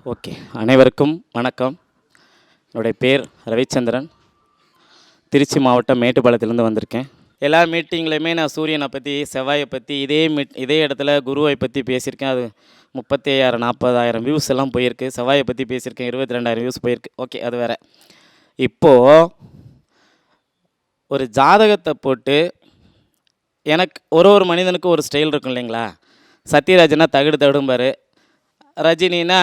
Okay, அனைவருக்கும் வணக்கம். என்னுடைய பேர் ரவிச்சந்திரன். திருச்சி மாவட்டம் மேட்டுப்பாளையத்துலேருந்து வந்திருக்கேன். எல்லா மீட்டிங்லையுமே நான் சூரியனை பற்றி, செவ்வாயை பற்றி, இதே இடத்துல குருவை பற்றி பேசியிருக்கேன். அது 35,000 40,000 வியூஸ் எல்லாம் போயிருக்கு. செவ்வாயை பற்றி பேசியிருக்கேன், 22,000 வியூஸ் போயிருக்கு. ஓகே, அது வேறு. இப்போது ஒரு ஜாதகத்தை போட்டு எனக்கு ஒரு மனிதனுக்கு ஒரு ஸ்டைல் இருக்கும் இல்லைங்களா? சத்யராஜனா தகுடும்பார், ரஜினினா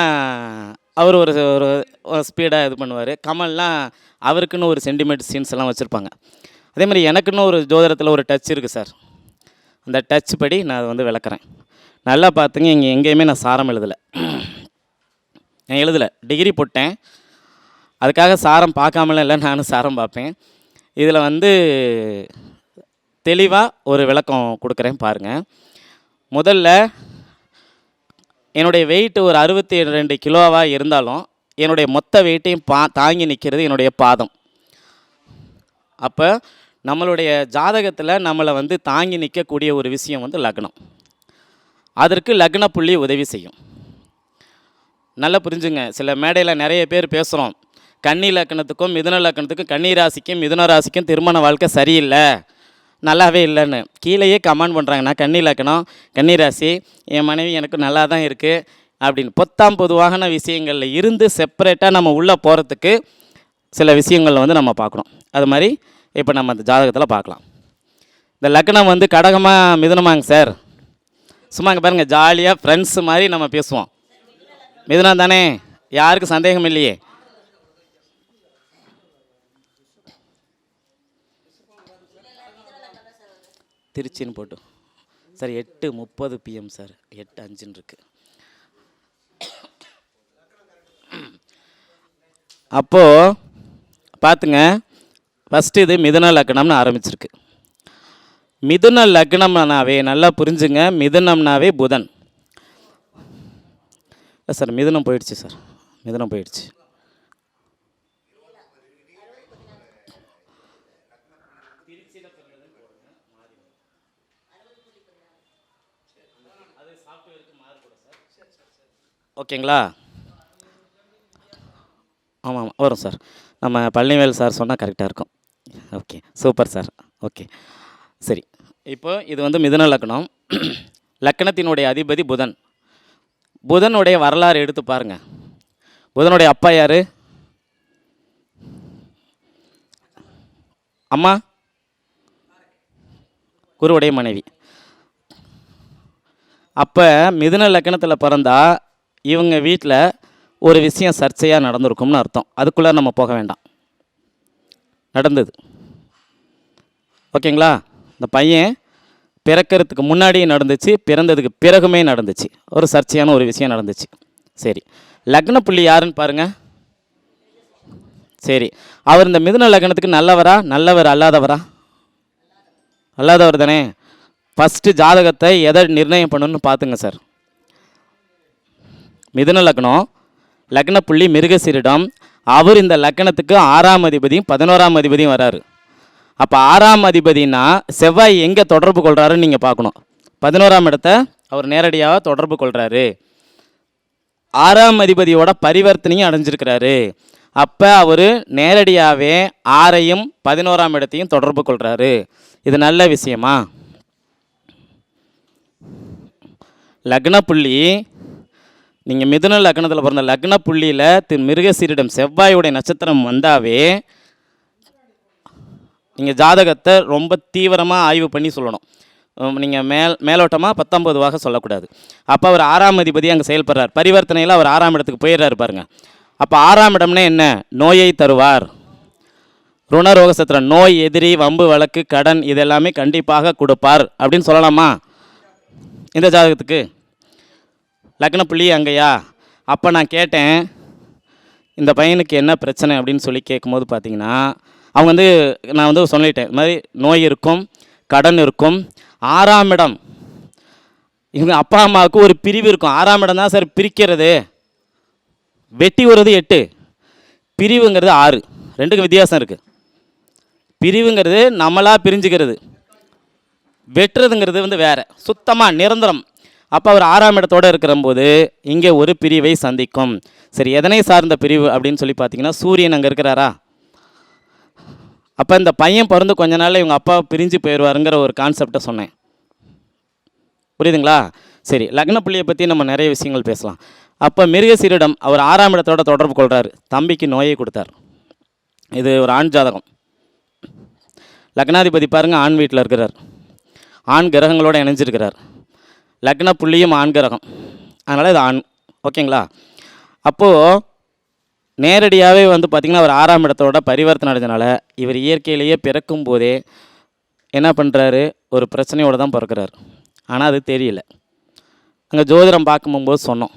அவர் ஒரு ஒரு ஸ்பீடாக இது பண்ணுவார், கமல்னால் அவருக்குன்னு ஒரு சென்டிமெண்ட் சீன்ஸ் எல்லாம் வச்சுருப்பாங்க. அதே மாதிரி எனக்குன்னு ஒரு ஜோதிடத்தில் ஒரு டச் இருக்குது சார். அந்த டச் படி நான் அதை வந்து விளக்குறேன். நல்லா பார்த்துங்க, இங்கே எங்கேயுமே நான் சாரம் எழுதலை. நான் எழுதலை, டிகிரி போட்டேன். அதுக்காக சாரம் பார்க்காமலாம் இல்லை, நானும் சாரம் பார்ப்பேன். இதில் வந்து தெளிவாக ஒரு விளக்கம் கொடுக்குறேன் பாருங்கள். முதல்ல என்னுடைய வெயிட் ஒரு 62 கிலோவாக இருந்தாலும் என்னுடைய மொத்த வெயிட்டையும் தாங்கி நிற்கிறது என்னுடைய பாதம். அப்போ நம்மளுடைய ஜாதகத்தில் நம்மளை வந்து தாங்கி நிற்கக்கூடிய ஒரு விஷயம் வந்து லக்னம். அதற்கு லக்ன புள்ளி உதவி செய்யும். நல்லா புரிஞ்சுங்க. சில மேடையில் நிறைய பேர் பேசுகிறோம், கன்னி லக்னத்துக்கும் மிதுன லக்னத்துக்கும், கன்னி ராசிக்கும் மிதுன ராசிக்கும் திருமண வாழ்க்கை சரியில்லை, நல்லாவே இல்லைன்னு கீழேயே கமெண்ட் பண்ணுறாங்க. நான் கன்னி லக்னம், கன்னி ராசி, என் மனைவி எனக்கு நல்லா தான் இருக்குது அப்படின்னு பொத்தாம் பொதுவான விஷயங்களில் இருந்து செப்பரேட்டாக நம்ம உள்ளே போகிறதுக்கு சில விஷயங்களில் வந்து நம்ம பார்க்கணும். அது மாதிரி இப்போ நம்ம அந்த ஜாதகத்தில் பார்க்கலாம். இந்த லக்னம் வந்து கடகமாக மிதுனமாங்க சார்? சும்மா இங்கே பாருங்கள், ஜாலியாக ஃப்ரெண்ட்ஸு மாதிரி நம்ம பேசுவோம். மிதுனம் தானே, யாருக்கும் சந்தேகம் இல்லையே. திருச்சின்னு போட்டு சார் 8:30 PM சார், 8:05 இருக்குது. அப்போது பார்த்துங்க, ஃபஸ்ட்டு இது மிதுன லக்னம்னு ஆரம்பிச்சிருக்கு. மிதுன லக்னம்னாவே நல்லா புரிஞ்சுங்க, மிதுனம்னாவே புதன் சார். மிதுனம் போயிடுச்சு சார், மிதுனம் போயிடுச்சு. ஓகேங்களா? ஆமாம் வரும் சார். நம்ம பழனிவேல் சார் சொன்னால் கரெக்டாக இருக்கும். Okay, super sir. ஓகே, சரி. இப்போ இது வந்து மிதுன லக்னம். லக்னத்தினுடைய அதிபதி புதன். புதனுடைய வரலாறு எடுத்து பாருங்கள். புதனுடைய அப்பா யார்? அம்மா குருவுடைய மனைவி. அப்போ மிதுன லக்னத்தில் பிறந்தா இவங்க வீட்டில் ஒரு விஷயம் சர்ச்சையாக நடந்திருக்கும்னு அர்த்தம். அதுக்குள்ளே நம்ம போக வேண்டாம், நடந்தது. ஓகேங்களா? இந்த பையன் பிறக்கிறதுக்கு முன்னாடியே நடந்துச்சு, பிறந்ததுக்கு பிறகுமே நடந்துச்சு, ஒரு சர்ச்சையான ஒரு விஷயம் நடந்துச்சு. சரி, லக்ன புள்ளி யாருன்னு பாருங்கள். சரி, அவர் இந்த மிதுன லக்னத்துக்கு நல்லவரா, நல்லவர் அல்லாதவரா? அல்லாதவர் தானே. ஃபஸ்ட்டு ஜாதகத்தை எதை நிர்ணயம் பண்ணணும்னு பார்த்துங்க சார். மிதுன லக்னம், லக்ன புள்ளி மிருகசீரிடம். அவர் இந்த லக்னத்துக்கு 6ஆம் அதிபதியும் 11ஆம் அதிபதியும் வராரு. அப்போ 6ஆம் அதிபதினா செவ்வாய் எங்கே தொடர்பு கொள்கிறாருன்னு நீங்கள் பார்க்கணும். 11ஆம் இடத்த அவர் நேரடியாக தொடர்பு கொள்கிறாரு. 6ஆம் அதிபதியோட பரிவர்த்தனையும் அடைஞ்சிருக்கிறாரு. அப்போ அவர் நேரடியாகவே 6ஐயும் 11ஆம் இடத்தையும் தொடர்பு கொள்கிறாரு. இது நல்ல விஷயமா? லக்ன புள்ளி, நீங்கள் மிதுன லக்னத்தில் பிறந்த லக்ன புள்ளியில் மிருகசீரிடம் செவ்வாயுடைய நட்சத்திரம் வந்தாவே நீங்கள் ஜாதகத்தை ரொம்ப தீவிரமாக ஆய்வு பண்ணி சொல்லணும். நீங்கள் மேலோட்டமாக 19 சொல்லக்கூடாது. அப்போ அவர் 6ஆம் அதிபதி அங்கே செயல்படுறார். பரிவர்த்தனையில் அவர் 6ஆம் இடத்துக்கு போயிடுறாரு பாருங்கள். அப்போ 6ஆம் இடம்னா என்ன? நோயை தருவார். ருணரோக சத்திரம், நோய், எதிரி, வம்பு, வழக்கு, கடன், இதெல்லாமே கண்டிப்பாக கொடுப்பார் அப்படின்னு சொல்லலாமா இந்த ஜாதகத்துக்கு? லக்ன புள்ளி அங்கேயா? அப்போ நான் கேட்டேன், இந்த பையனுக்கு என்ன பிரச்சனை அப்படின்னு சொல்லி கேட்கும்போது பார்த்தீங்கன்னா, அவங்க வந்து நான் வந்து சொல்லிட்டேன், இது மாதிரி நோய் இருக்கும், கடன் இருக்கும். 6ஆம் இடம், இவங்க அப்பா அம்மாவுக்கு ஒரு பிரிவு இருக்கும். 6ஆம் இடம் தான் சார் பிரிக்கிறது. வெட்டி வருது 8, பிரிவுங்கிறது 6. ரெண்டுக்கும் வித்தியாசம் இருக்குது. பிரிவுங்கிறது நம்மளாக பிரிஞ்சுக்கிறது, வெட்டுறதுங்கிறது வந்து வேறு, சுத்தமாக நிரந்தரம். அப்போ அவர் 6ஆம் இடத்தோடு இருக்கிறம்போது இங்கே ஒரு பிரிவை சந்திக்கும். சரி, எதனை சார்ந்த பிரிவு அப்படின்னு சொல்லி பார்த்தீங்கன்னா, சூரியன் அங்கே இருக்கிறாரா? அப்போ இந்த பையன் பிறந்து கொஞ்ச நாளில் இவங்க அப்பா பிரிஞ்சு போயிடுவாருங்கிற ஒரு கான்செப்டை சொன்னேன். புரியுதுங்களா? சரி, லக்ன புள்ளியை பற்றி நம்ம நிறைய விஷயங்கள் பேசலாம். அப்போ மிருகசீரிடம் அவர் 6ஆம் இடத்தோட தொடர்பு கொள்கிறார். தம்பிக்கு நோயை கொடுத்தார். இது ஒரு ஆண் ஜாதகம். லக்னாதிபதி பாருங்கள், ஆண் வீட்டில் இருக்கிறார். ஆண் கிரகங்களோடு இணைஞ்சிருக்கிறார். லக்ன புள்ளியும் ஆண் கிரகம். அதனால் இது ஆண். ஓகேங்களா? அப்போது நேரடியாகவே வந்து பார்த்திங்கன்னா அவர் 6ஆம் இடத்தோட பரிவர்த்தனை அடைஞ்சனால இவர் இயற்கையிலேயே பிறக்கும் போதே என்ன பண்ணுறாரு, ஒரு பிரச்சனையோடு தான் பிறக்கிறார். ஆனால் அது தெரியல. அங்கே ஜோதிடம் பார்க்கும்போது சொன்னோம்,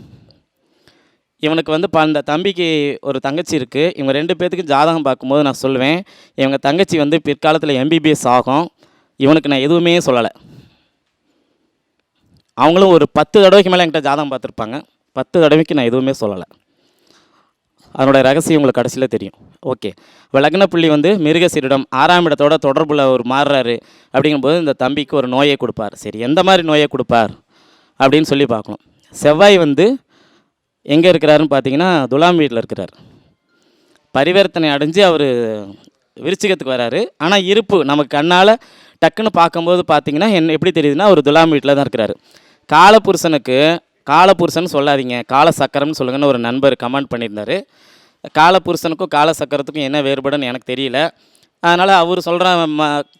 இவனுக்கு வந்து அந்த தம்பிக்கு ஒரு தங்கச்சி இருக்குது. இவங்க 2 பேர்த்துக்கு ஜாதகம் பார்க்கும்போது நான் சொல்லுவேன், இவங்க தங்கச்சி வந்து பிற்காலத்தில் எம்பிபிஎஸ் ஆகும். இவனுக்கு நான் எதுவுமே சொல்லலை. அவங்களும் ஒரு 10 தடவைக்கு மேலே என்கிட்ட ஜாதகம் பார்த்துருப்பாங்க. 10 தடவைக்கு நான் எதுவுமே சொல்லலை. அதனோட ரகசியம் உங்களுக்கு கடைசியில் தெரியும். ஓகே, இப்போ லக்ன புள்ளி வந்து மிருகசீரிடம் 6ஆம் இடத்தோட தொடர்பில் ஒரு மாறுறாரு. அப்படிங்கும்போது இந்த தம்பிக்கு ஒரு நோயை கொடுப்பார். சரி, எந்த மாதிரி நோயை கொடுப்பார் அப்படின்னு சொல்லி பார்க்கணும். செவ்வாய் வந்து எங்கே இருக்கிறாருன்னு பார்த்தீங்கன்னா, துலாம் வீட்டில் இருக்கிறார். பரிவர்த்தனை அடைஞ்சு அவர் விருச்சிகத்துக்கு வராரு. ஆனால் இருப்பு நமக்கு கண்ணால் டக்குன்னு பார்க்கும்போது பார்த்தீங்கன்னா எப்படி தெரியுதுன்னா, அவர் துலாம் வீட்டில் தான் இருக்கிறாரு. காலபுருஷன் சொல்லாதீங்க, கால சக்கரம்னு சொல்லுங்கன்னு ஒரு நண்பர் கமெண்ட் பண்ணியிருந்தார். காலபுருஷனுக்கும் கால சக்கரத்துக்கும் என்ன வேறுபாடுன்னு எனக்கு தெரியல. அதனால் அவர் சொல்கிற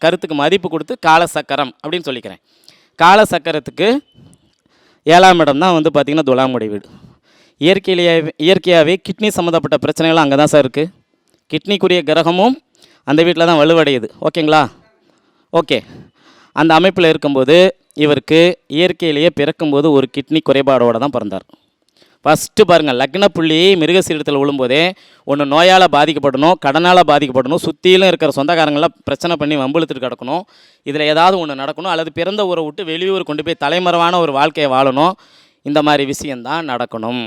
கருத்துக்கு மதிப்பு கொடுத்து கால சக்கரம் அப்படின்னு சொல்லிக்கிறேன். கால சக்கரத்துக்கு 7ஆம் இடம் தான் வந்து பார்த்திங்கன்னா துலாமுடைய வீடு. இயற்கையாகவே கிட்னி சம்மந்தப்பட்ட பிரச்சனைகளும் அங்கே தான் சார் இருக்குது. கிட்னிக்குரிய கிரகமும் அந்த வீட்டில் தான் வலுவடையுது. ஓகேங்களா? ஓகே, அந்த அமைப்பில் இருக்கும்போது இவருக்கு இயற்கையிலேயே பிறக்கும்போது ஒரு கிட்னி குறைபாடோடு தான் பிறந்தார். ஃபஸ்ட்டு பாருங்கள், லக்ன புள்ளி மிருகசீரிடத்தில் விழும்போதே ஒன்று நோயால் பாதிக்கப்படணும், கடனால் பாதிக்கப்படணும், சுற்றிலும் இருக்கிற சொந்தக்காரங்களாம் பிரச்சனை பண்ணி வம்பிழுத்துட்டு கிடக்கணும். இதில் ஏதாவது ஒன்று நடக்கணும், அல்லது பிறந்த ஊரை விட்டு வெளியூர் கொண்டு போய் தலைமறைவான ஒரு வாழ்க்கையை வாழணும். இந்த மாதிரி விஷயந்தான் நடக்கணும்.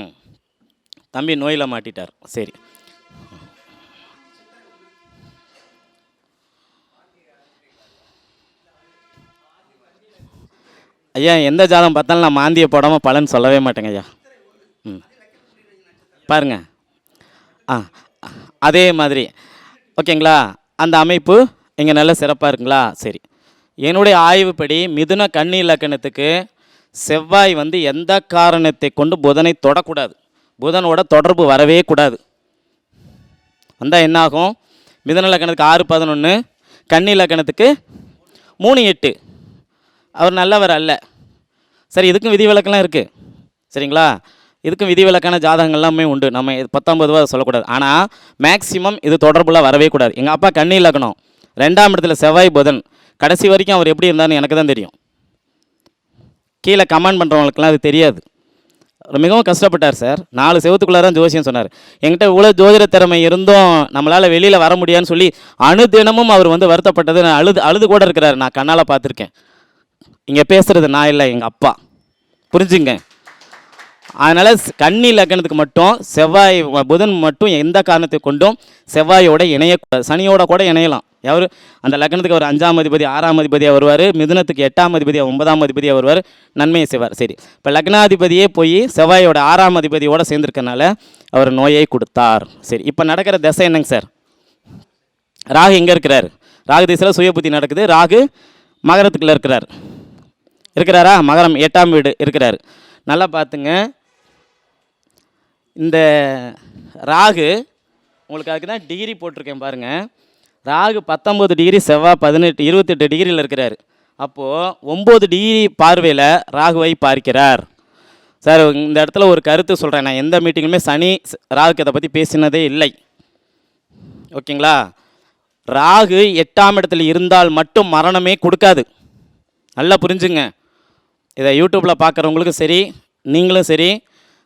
தம்பி நோயில் மாட்டிட்டார். சரி, ஐயா எந்த ஜாதகம் பார்த்தாலும் நான் மாந்தியை போடாமல் பலன் சொல்லவே மாட்டேங்க ஐயா. பாருங்க, அதே மாதிரி ஓகேங்களா? அந்த அமைப்பு இங்கே நல்ல சிறப்பாக இருக்குங்களா? சரி, என்னுடைய ஆய்வுப்படி மிதுன கன்னி இலக்கணத்துக்கு செவ்வாய் வந்து எந்த காரணத்தை கொண்டு புதனை தொடக்கூடாது. புதனோட தொடர்பு வரவே கூடாது. வந்தால் என்னாகும்? மிதுன இலக்கணத்துக்கு 6-11, கன்னி இலக்கணத்துக்கு 3-8. அவர் நல்லவர் அல்ல. சரி, இதுக்கும் விதிவிலக்கெல்லாம் இருக்குது. சரிங்களா? இதுக்கும் விதிவிலக்கான ஜாதகங்கள் எல்லாமே உண்டு. நம்ம 19 சொல்லக்கூடாது. ஆனால் மேக்சிமம் இது தொடர்புலாம் வரவே கூடாது. எங்கள் அப்பா கன்னி இலக்கணம், 2ஆம் இடத்துல செவ்வாய் புதன். கடைசி வரைக்கும் அவர் எப்படி இருந்தார்னு எனக்கு தான் தெரியும். கீழே கமெண்ட் பண்ணுறவங்களுக்குலாம் அது தெரியாது. மிகவும் கஷ்டப்பட்டார் சார். 4 செவத்துக்குள்ளே தான் ஜோசியம் சொன்னார். என்கிட்ட இவ்வளோ ஜோதிட திறமை இருந்தும் நம்மளால் வெளியில் வர முடியான்னு சொல்லி அணுதினமும் அவர் வந்து வருத்தப்பட்டது. நான் அழுது கூட இருக்கிறார். நான் கண்ணால் பார்த்துருக்கேன். இங்கே பேசுகிறது நான் இல்லை, எங்கள் அப்பா. புரிஞ்சுங்க. அதனால் கன்னி லக்னத்துக்கு மட்டும் செவ்வாய் புதன் மட்டும் எந்த காரணத்தை கொண்டும் செவ்வாயோட இணையக்கூடாது. சனியோட கூட இணையலாம். எவர் அந்த லக்னத்துக்கு அவர் 5ஆம் அதிபதி 6ஆம் அதிபதியாக வருவார். மிதுனத்துக்கு 8ஆம் அதிபதியாக 9ஆம் அதிபதியாக வருவார். நன்மையை செய்வார். சரி, இப்போ லக்னாதிபதியே போய் செவ்வாயோட 6ஆம் அதிபதியோடு சேர்ந்துருக்கனால அவர் நோயை கொடுத்தார். சரி, இப்போ நடக்கிற திசை என்னங்க சார்? ராகு எங்கே இருக்கிறார்? ராகு திசையில் சுய புத்தி நடக்குது. ராகு மகரத்துக்குள்ளே இருக்கிறாரா? மகரம் 8ஆம் வீடு இருக்கிறார். நல்லா பார்த்துங்க, இந்த ராகு உங்களுக்கு அதுக்கு தான் டிகிரி போட்டிருக்கேன் பாருங்கள். ராகு 19 டிகிரி, செவ்வாய் 28 டிகிரியில் இருக்கிறார். அப்போது 9 டிகிரி பார்வையில் ராகுவை பார்க்கிறார். சார், இந்த இடத்துல ஒரு கருத்து சொல்கிறேன். நான் எந்த மீட்டிங்குமே சனி ராகுக்கு அதை பற்றி பேசினதே இல்லை. ஓகேங்களா? ராகு 8ஆம் இடத்துல இருந்தால் மட்டும் மரணமே கொடுக்காது. நல்லா புரிஞ்சுங்க. இதை யூடியூப்பில் பார்க்குறவங்களுக்கும் சரி, நீங்களும் சரி,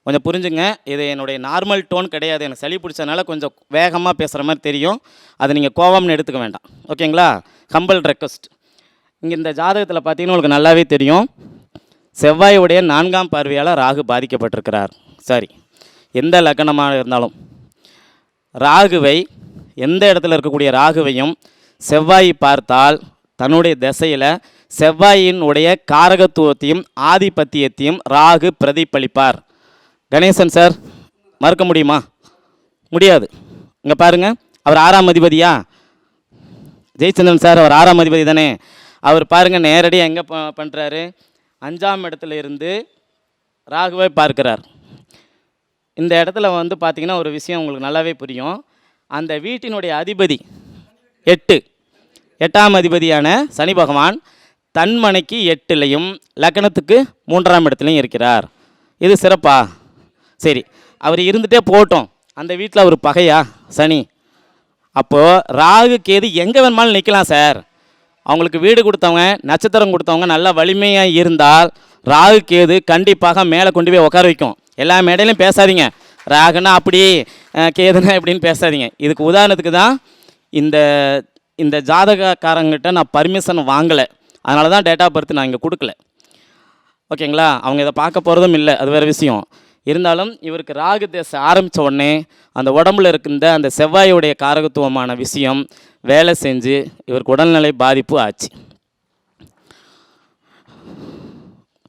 கொஞ்சம் புரிஞ்சுங்க. இது என்னுடைய நார்மல் டோன் கிடையாது. எனக்கு சளி பிடிச்சதுனால கொஞ்சம் வேகமாக பேசுகிற மாதிரி தெரியும். அதை நீங்கள் கோவம்னு எடுத்துக்க வேண்டாம். ஓகேங்களா? Humble request. இங்கே இந்த ஜாதகத்தில் பார்த்தீங்கன்னா உங்களுக்கு நல்லாவே தெரியும், செவ்வாயுடைய 4ஆம் பார்வையால் ராகு பாதிக்கப்பட்டிருக்கிறார். சரி, எந்த லக்னமாக இருந்தாலும் ராகுவை, எந்த இடத்துல இருக்கக்கூடிய ராகுவையும் செவ்வாய் பார்த்தால் தன்னுடைய திசையில் செவ்வாயினுடைய காரகத்துவத்தையும் ஆதிபத்தியத்தையும் ராகு பிரதிபலிப்பார். கணேசன் சார் மறுக்க முடியுமா? முடியாது. இங்கே பாருங்கள், அவர் 6ஆம் அதிபதியா? ஜெயச்சந்திரன் சார் அவர் 6ஆம் அதிபதி தானே. அவர் பாருங்கள் நேரடியாக எங்கே பண்ணுறாரு, 5ஆம் இடத்துல இருந்து ராகுவை பார்க்கிறார். இந்த இடத்துல வந்து பார்த்திங்கன்னா ஒரு விஷயம் உங்களுக்கு நல்லாவே புரியும். அந்த வீட்டினுடைய அதிபதி 8ஆம் அதிபதியான சனி பகவான் தன்மனைக்கு 8லையும் லக்னத்துக்கு 3ஆம் இடத்துலையும் இருக்கிறார். இது சிறப்பா? சரி, அவர் இருந்துகிட்டே போட்டோம், அந்த வீட்டில் அவர் பகையா சனி? அப்போது ராகு கேது எங்கே வேணுமாலும் நிற்கலாம் சார். அவங்களுக்கு வீடு கொடுத்தவங்க, நட்சத்திரம் கொடுத்தவங்க நல்லா வலிமையாக இருந்தால் ராகு கேது கண்டிப்பாக மேலே கொண்டு போய் உட்கார வைக்கும். எல்லா மேடையிலையும் பேசாதீங்க, ராகுனா அப்படி கேதுனா எப்படின்னு பேசாதீங்க. இதுக்கு உதாரணத்துக்கு தான் இந்த இந்த ஜாதகக்காரங்கிட்ட நான் பர்மிஷன் வாங்கலை, அதனால தான் டேட் ஆஃப் பர்த் நான் இங்கே கொடுக்கல. ஓகேங்களா? அவங்க இதை பார்க்க போகிறதும் இல்லை, அது வேறு விஷயம். இருந்தாலும் இவருக்கு ராகு தேசம் ஆரம்பித்த உடனே அந்த உடம்புல இருக்கின்ற அந்த செவ்வாயுடைய காரகத்துவமான விஷயம் வேலை செஞ்சு இவருக்கு உடல்நிலை பாதிப்பு ஆச்சு.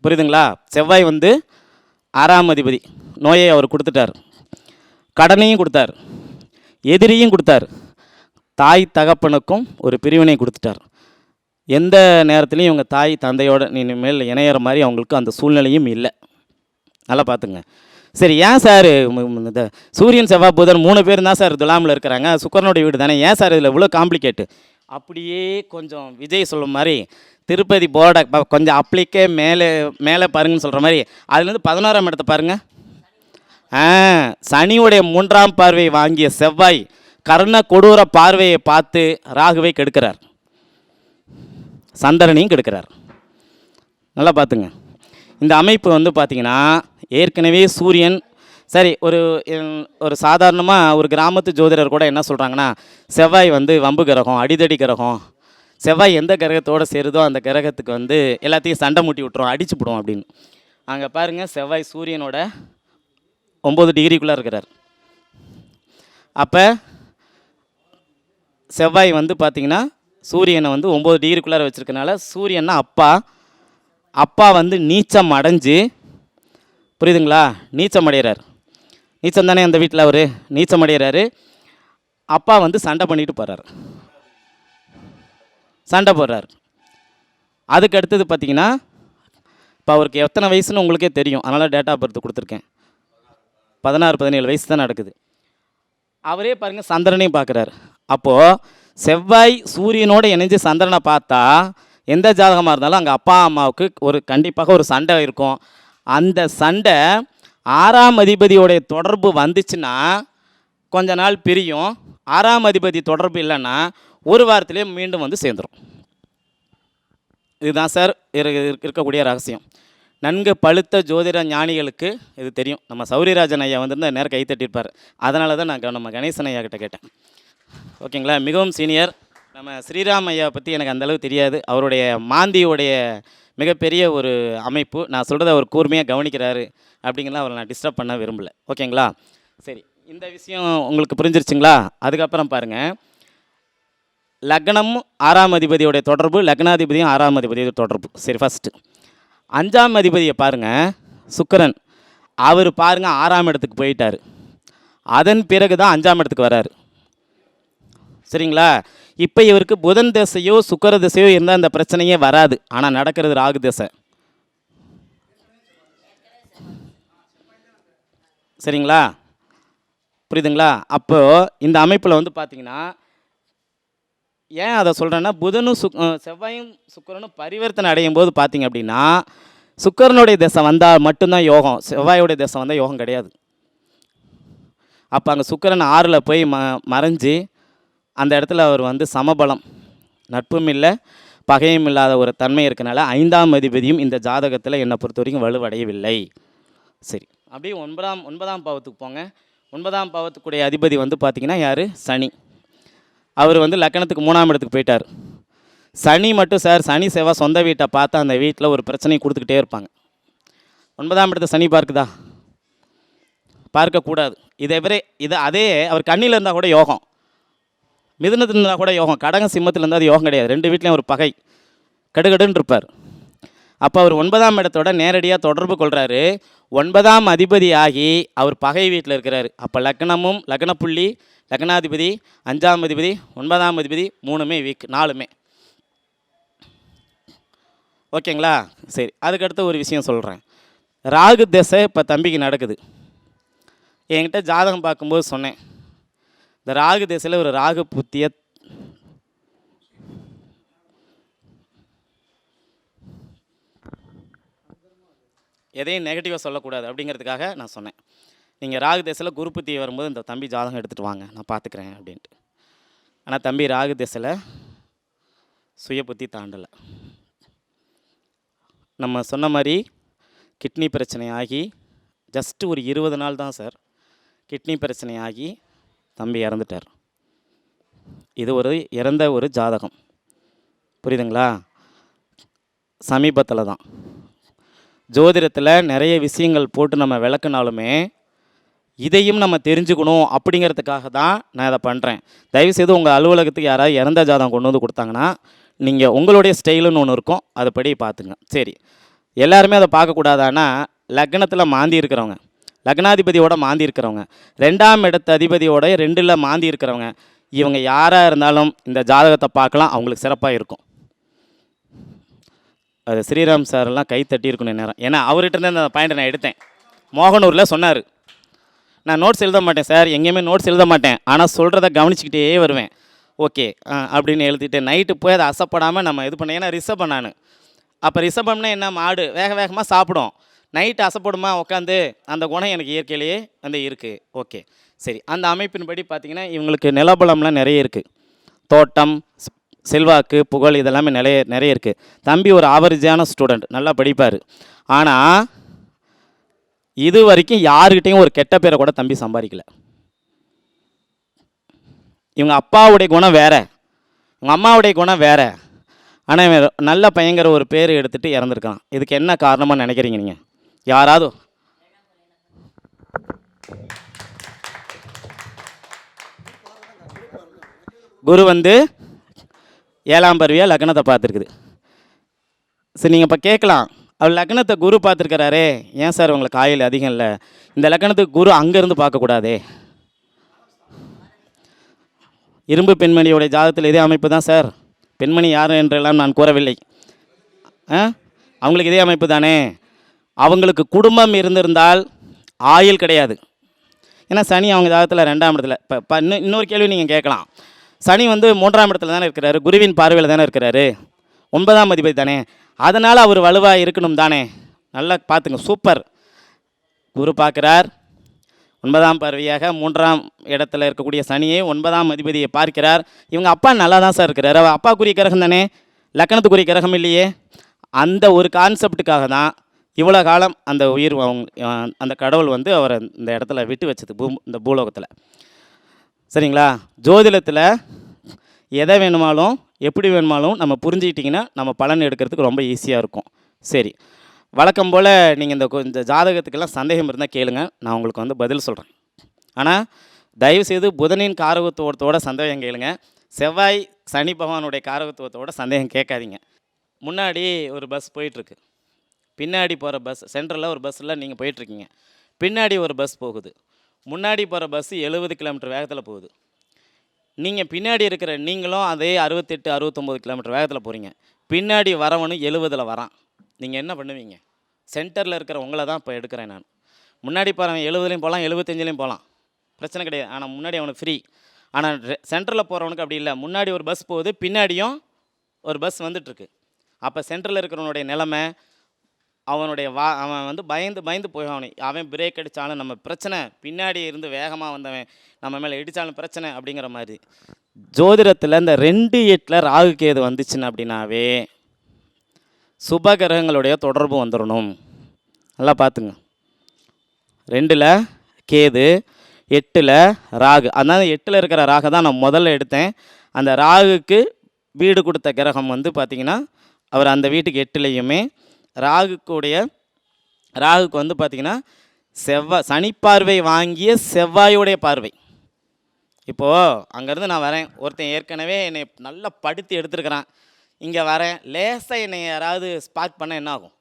புரியுதுங்களா? செவ்வாய் வந்து 6ஆம் அதிபதி, நோயை அவர் கொடுத்துட்டார், கடனையும் கொடுத்தார், எதிரியும் கொடுத்தார், தாய் தகப்பனுக்கும் ஒரு பிரிவினை கொடுத்துட்டார். எந்த நேரத்துலையும் இவங்க தாய் தந்தையோட இனிமேல் இணையிற மாதிரி அவங்களுக்கு அந்த சூழ்நிலையும் இல்லை. நல்லா பார்த்துங்க. சரி, ஏன் சார் இந்த சூரியன் செவ்வாய் புதன் 3 பேர் தான் சார் துலாமில் இருக்கிறாங்க, சுக்கரனுடைய வீடு தானே, ஏன் சார் இதில் இவ்வளோ காம்ப்ளிகேட்டு? அப்படியே கொஞ்சம் விஜய் சொல்ல மாதிரி திருப்பதி போர்டை கொஞ்சம் அப்ளிக்கே மேலே மேலே பாருங்கன்னு சொல்கிற மாதிரி அதுலேருந்து 11ஆம் இடத்தை பாருங்கள். சனியுடைய 3ஆம் பார்வையை வாங்கிய செவ்வாய் கர்ண கொடூர பார்வையை பார்த்து ராகுவை கெடுக்கிறார், சந்திரனையும் கெடுக்கிறார். நல்லா பார்த்துங்க. இந்த அமைப்பு வந்து பார்த்திங்கன்னா ஏற்கனவே சூரியன் சரி ஒரு சாதாரணமாக ஒரு கிராமத்து ஜோதிடர் கூட என்ன சொல்கிறாங்கன்னா, செவ்வாய் வந்து வம்பு கிரகம், அடிதடி கிரகம், செவ்வாய் எந்த கிரகத்தோடு சேருதோ அந்த கிரகத்துக்கு வந்து எல்லாத்தையும் சண்டை மூட்டி விட்டுரும், அடிச்சுவிடும் அப்படின்னு. அங்கே பாருங்கள், செவ்வாய் சூரியனோட 9 டிகிரிக்குள்ளே இருக்கிறார். அப்போ செவ்வாய் வந்து பார்த்திங்கன்னா சூரியனை வந்து 9 டிகிரிக்குள்ளார வச்சுருக்கனால சூரியன்னா அப்பா வந்து நீச்சம் அடைஞ்சு, புரியுதுங்களா, நீச்சம் அடைகிறார். நீச்சம் தானே அந்த வீட்டில் அவர் நீச்சம் அடைகிறாரு. அப்பா வந்து சண்டை பண்ணிட்டு போகிறார், சண்டை போடுறார். அதுக்கு அடுத்தது பார்த்திங்கன்னா இப்போ அவருக்கு எத்தனை வயசுன்னு உங்களுக்கே தெரியும், அதனால் டேட் ஆஃப் பர்த் கொடுத்துருக்கேன். 16-17 வயசு தான் நடக்குது. அவரே பாருங்கள் சந்திரனையும் பார்க்குறாரு. அப்போது செவ்வாய் சூரியனோடு இணைஞ்சு சந்திரனை பார்த்தா எந்த ஜாதகமாக இருந்தாலும் அங்கே அப்பா அம்மாவுக்கு கண்டிப்பாக ஒரு சண்டை இருக்கும். அந்த சண்டை 6ஆம் அதிபதியோடைய தொடர்பு வந்துச்சுன்னா கொஞ்ச நாள் பிரியும். 6ஆம் அதிபதி தொடர்பு இல்லைன்னா ஒரு வாரத்திலே மீண்டும் வந்து சேர்ந்துடும். இதுதான் சார் இருக்கக்கூடிய ரகசியம். நன்கு பழுத்த ஜோதிட ஞானிகளுக்கு இது தெரியும். நம்ம சௌரியராஜன் ஐயா வந்து நேரம் கை தட்டியிருப்பார், அதனால தான் நான் நம்ம கணேசன் ஐயா கிட்ட கேட்டேன். ஓகேங்களா? மிகவும் சீனியர். நம்ம ஸ்ரீராம் ஐயா பற்றி எனக்கு அந்தளவு தெரியாது. அவருடைய மாந்தியோடைய மிகப்பெரிய ஒரு அமைப்பு. நான் சொல்கிறத அவர் கூர்மையாக கவனிக்கிறாரு அப்படிங்கலாம் அவரை நான் டிஸ்டர்ப் பண்ண விரும்பலை. ஓகேங்களா? சரி, இந்த விஷயம் உங்களுக்கு புரிஞ்சிருச்சுங்களா? அதுக்கப்புறம் பாருங்கள், லக்னமும் 6ஆம் அதிபதியோடைய தொடர்பு, லக்னாதிபதியும் 6ஆம் அதிபதியோட தொடர்பு. சரி, ஃபஸ்ட்டு 5ஆம் அதிபதியை பாருங்கள், சுக்கிரன். அவர் பாருங்கள் 6ஆம் இடத்துக்கு போயிட்டார். அதன் பிறகு தான் 5ஆம் இடத்துக்கு வராரு. சரிங்களா? இப்போ இவருக்கு புதன் திசையோ சுக்கிர திசையோ இருந்தால் அந்த பிரச்சனையே வராது. ஆனால் நடக்கிறது ராகு திசை. சரிங்களா? புரியுதுங்களா? அப்போது இந்த அமைப்பில் வந்து பார்த்திங்கன்னா ஏன் அதை சொல்கிறேன்னா, புதனும் செவ்வாயும் சுக்கிரனும் பரிவர்த்தனை அடையும் போது பார்த்திங்க அப்படின்னா சுக்கிரனுடைய திசை வந்தால் மட்டும்தான் யோகம், செவ்வாயோடைய திசை வந்தால் யோகம் கிடையாது. அப்போ அங்கே சுக்கிரன் 6ல் போய் மறைஞ்சு அந்த இடத்துல அவர் வந்து சமபலம், நட்பும் இல்லை பகையும் இல்லாத ஒரு தன்மை இருக்கனால 5ஆம் அதிபதியும் இந்த ஜாதகத்தில் என்னை பொறுத்த வரைக்கும் வலுவடையவில்லை. சரி, அப்படியே 9ஆம் பாவத்துக்கு போங்க. 9ஆம் பாவத்துக்குடைய அதிபதி வந்து பார்த்திங்கன்னா யார்? சனி. அவர் வந்து லக்னத்துக்கு 3ஆம் இடத்துக்கு போயிட்டார். சனி மட்டும் சார், சனி செவ்வாய் சொந்த வீட்டை பார்த்தா அந்த வீட்டில் ஒரு பிரச்சனையை கொடுத்துக்கிட்டே இருப்பாங்க. 9ஆம் இடத்தை சனி பார்க்குதா? பார்க்கக்கூடாது. அதே அவர் கண்ணியில் இருந்தால் கூட யோகம், மிதுனத்தில் இருந்தால் கூட யோகம், கடகம் சிம்மத்தில் இருந்தால் அது யோகம் கிடையாது. 2 வீட்லேயும் ஒரு பகை, கடுகடுன்னு இருப்பார். அப்போ அவர் 9ஆம் இடத்தோட நேரடியாக தொடர்பு கொள்கிறாரு. 9ஆம் அதிபதி ஆகி அவர் பகை வீட்டில் இருக்கிறாரு. அப்போ லக்னமும் லக்னப்புள்ளி லக்னாதிபதி 5ஆம் அதிபதி 9ஆம் அதிபதி 3மே வீக், 4மே. ஓகேங்களா? சரி, அதுக்கடுத்து ஒரு விஷயம் சொல்கிறேன். ராகு திசை இப்போ தம்பிக்கு நடக்குது. என்கிட்ட ஜாதகம் பார்க்கும்போது சொன்னேன், இந்த ராகு திசையில் ஒரு ராகு புத்திய எதையும் நெகட்டிவாக சொல்லக்கூடாது அப்படிங்கிறதுக்காக நான் சொன்னேன். நீங்கள் ராகு திசையில் குரு புத்தி வரும்போது இந்த தம்பி ஜாதகம் எடுத்துகிட்டு வாங்க, நான் பார்த்துக்கிறேன் அப்படின்ட்டு. ஆனால் தம்பி ராகு திசையில் சுய புத்தி தாண்டலை. நம்ம சொன்ன மாதிரி கிட்னி பிரச்சனை ஆகி ஜஸ்ட்டு ஒரு 20 நாள் தான் சார் கிட்னி பிரச்சனை ஆகி தம்பி இறந்துட்டார். இது ஒரு இறந்த ஒரு ஜாதகம், புரியுதுங்களா? சமீபத்தில் தான். ஜோதிடத்தில் நிறைய விஷயங்கள் போட்டு நம்ம விளக்குனாலுமே இதையும் நம்ம தெரிஞ்சுக்கணும் அப்படிங்கிறதுக்காக தான் நான் இதை பண்ணுறேன். தயவுசெய்து உங்கள் அலுவலகத்துக்கு யாராவது இறந்த ஜாதகம் கொண்டு வந்து கொடுத்தாங்கன்னா நீங்கள் உங்களுடைய ஸ்டைலுன்னு ஒன்று இருக்கும், அதுபடி பார்த்துங்க. சரி, எல்லாருமே அதை பார்க்கக்கூடாதானா? லக்னத்தில் மாந்தி இருக்கிறவங்க, லக்னாதிபதியோட மாந்தி இருக்கிறவங்க, 2ஆம் இடத்து அதிபதியோட 2ல் மாந்தி இருக்கிறவங்க, இவங்க யாராக இருந்தாலும் இந்த ஜாதகத்தை பார்க்கலாம், அவங்களுக்கு சிறப்பாக இருக்கும். அது ஸ்ரீராம் சாரெல்லாம் கை தட்டி இருக்கணும் நேரம். ஏன்னா அவர்கிட்ட இருந்து அந்த பாயிண்ட்டை நான் எடுத்தேன். மோகனூரில் சொன்னார், நான் நோட்ஸ் எழுத மாட்டேன் சார், எங்கேயுமே நோட்ஸ் எழுத மாட்டேன், ஆனால் சொல்கிறத கவனிச்சிக்கிட்டே வருவேன். ஓகே அப்படின்னு எழுதிட்டு நைட்டு போய் அதை அசைப்படாமல் நம்ம இது பண்ணேன். ஏன்னா ரிஷபம் நான். அப்போ ரிஷபம்னா என்ன, மாடு வேக வேகமாக சாப்பிடும், நைட்டு அசைப்படுமா உட்காந்து, அந்த குணம் எனக்கு இயற்கையிலேயே வந்து இருக்குது. ஓகே சரி, அந்த அமைப்பின்படி பார்த்திங்கன்னா இவங்களுக்கு நிலபலம்லாம் நிறைய இருக்குது. தோட்டம், செல்வாக்கு, புகழ் இதெல்லாமே நிறைய இருக்குது. தம்பி ஒரு ஆவரேஜான ஸ்டூடெண்ட், நல்லா படிப்பார். ஆனால் இது வரைக்கும் யாருக்கிட்டையும் ஒரு கெட்ட பேரை கூட தம்பி சம்பாதிக்கலை. இவங்க அப்பாவுடைய குணம் வேறு, இவங்க அம்மாவுடைய குணம் வேறு. ஆனால் இவன் நல்ல பையங்கிற ஒரு பேர் எடுத்துகிட்டு இறந்துருக்கான். இதுக்கு என்ன காரணமாக நினைக்கிறீங்க நீங்கள்? யாராவது குரு வந்து 7ஆம் பார்வையாக லக்னத்தை பார்த்துருக்குது. சரி, நீங்கள் இப்போ கேட்கலாம், அவர் லக்னத்தை குரு பார்த்துருக்கிறாரே, ஏன் சார் உங்களுக்கு ஆயுள் அதிகம் இல்லை, இந்த லக்னத்துக்கு குரு அங்கேருந்து பார்க்கக்கூடாதே? இரும்பு பெண்மணியோடைய ஜாதகத்தில் இதே அமைப்பு தான் சார். பெண்மணி யார் என்றெல்லாம் நான் கூறவில்லை. அவங்களுக்கு இதே அமைப்பு தானே. அவங்களுக்கு குடும்பம் இருந்திருந்தால் ஆயுள் கிடையாது. ஏன்னா சனி அவங்க ஜாதகத்தில் 2ஆம் இடத்துல. இப்போ இன்னொரு கேள்வி நீங்கள் கேட்கலாம், சனி வந்து 3ஆம் இடத்துல தானே இருக்கிறாரு, குருவின் பார்வையில் தானே இருக்கிறாரு, 9ஆம் அதிபதி தானே, அதனால் அவர் வலுவாக இருக்கணும் தானே. நல்லா பார்த்துங்க, சூப்பர். குரு பார்க்குறார் 9ஆம் பார்வையாக 3ஆம் இடத்துல இருக்கக்கூடிய சனியை 9ஆம் அதிபதியை பார்க்கிறார். இவங்க அப்பா நல்லா தான் சார் இருக்கிறார், அவர் அப்பாக்குரிய கிரகம் தானே, லக்னத்துக்குரிய கிரகம் இல்லையே. அந்த ஒரு கான்செப்டுக்காக தான் இவ்வளோ காலம் அந்த உயிர் அந்த கடவுள் வந்து அவரை இந்த இடத்துல விட்டு வச்சது, இந்த பூலோகத்தில். சரிங்களா? ஜோதிடத்தில் எதை வேணுமாலும் எப்படி வேணுமாலும் நம்ம புரிஞ்சுக்கிட்டிங்கன்னா நம்ம பலன் எடுக்கிறதுக்கு ரொம்ப ஈஸியாக இருக்கும். சரி, வழக்கம் போல் நீங்கள் இந்த ஜாதகத்துக்கெல்லாம் சந்தேகம் இருந்தால் கேளுங்க, நான் உங்களுக்கு வந்து பதில் சொல்கிறேன். ஆனால் தயவுசெய்து புதனின் காரகத்துவத்தோட சந்தேகம் கேளுங்க, செவ்வாய் சனி பகவானுடைய காரகத்துவத்தோட சந்தேகம் கேட்காதீங்க. முன்னாடி ஒரு பஸ் போயிட்டுருக்கு, பின்னாடி போகிற பஸ், சென்ட்ரலில் ஒரு பஸ்ஸில் நீங்கள் போயிட்டுருக்கீங்க, பின்னாடி ஒரு பஸ் போகுது, முன்னாடி போகிற பஸ்ஸு 70 கிலோமீட்டர் வேகத்தில் போகுது. நீங்கள் பின்னாடி இருக்கிற நீங்களும் அதே 68 69 கிலோமீட்டர் வேகத்தில் போகிறீங்க, பின்னாடி வரவனும் 70ல் வரான். நீங்கள் என்ன பண்ணுவீங்க? சென்டரில் இருக்கிற உங்களை தான் இப்போ எடுக்கிறேன் நான். முன்னாடி போகிறவன் 70லையும் போகலாம், 75லையும் போகலாம், பிரச்சனை கிடையாது. ஆனால் முன்னாடி அவனுக்கு ஃப்ரீ. ஆனால் சென்டரில் போகிறவனுக்கு அப்படி இல்லை, முன்னாடி ஒரு பஸ் போகுது, பின்னாடியும் ஒரு பஸ் வந்துட்டுருக்கு. அப்போ சென்டரில் இருக்கிறவனுடைய நிலைமை, அவன் வந்து பயந்து போய் அவன் பிரேக் அடித்தாலும் நம்ம பிரச்சனை, பின்னாடி இருந்து வேகமாக வந்தவன் நம்ம மேலே இடித்தாலும் பிரச்சனை அப்படிங்கிற மாதிரி. ஜோதிடத்தில் இந்த 2-8 ராகு கேது வந்துச்சுன்னு அப்படின்னாவே சுபகிரகங்களுடைய தொடர்பு வந்துடணும். நல்லா பார்த்துங்க, 2ல் கேது, 8ல் ராகு. அதனால் 8ல் இருக்கிற ராகு தான் நான் முதல்ல எடுத்தேன். அந்த ராகுக்கு வீடு கொடுத்த கிரகம் வந்து பார்த்திங்கன்னா அவர் அந்த வீட்டுக்கு 8லையுமே, ராகுக்கு வந்து பார்த்திங்கன்னா சனிப்பார்வை வாங்கிய செவ்வாயுடைய பார்வை. இப்போது அங்கேருந்து நான் வரேன், ஒருத்தன் ஏற்கனவே என்னை நல்லா படுத்தி எடுத்துருக்கிறான், இங்கே வரேன், லேசாக என்னை யாராவது ஸ்பார்க் பண்ண என்ன ஆகும்?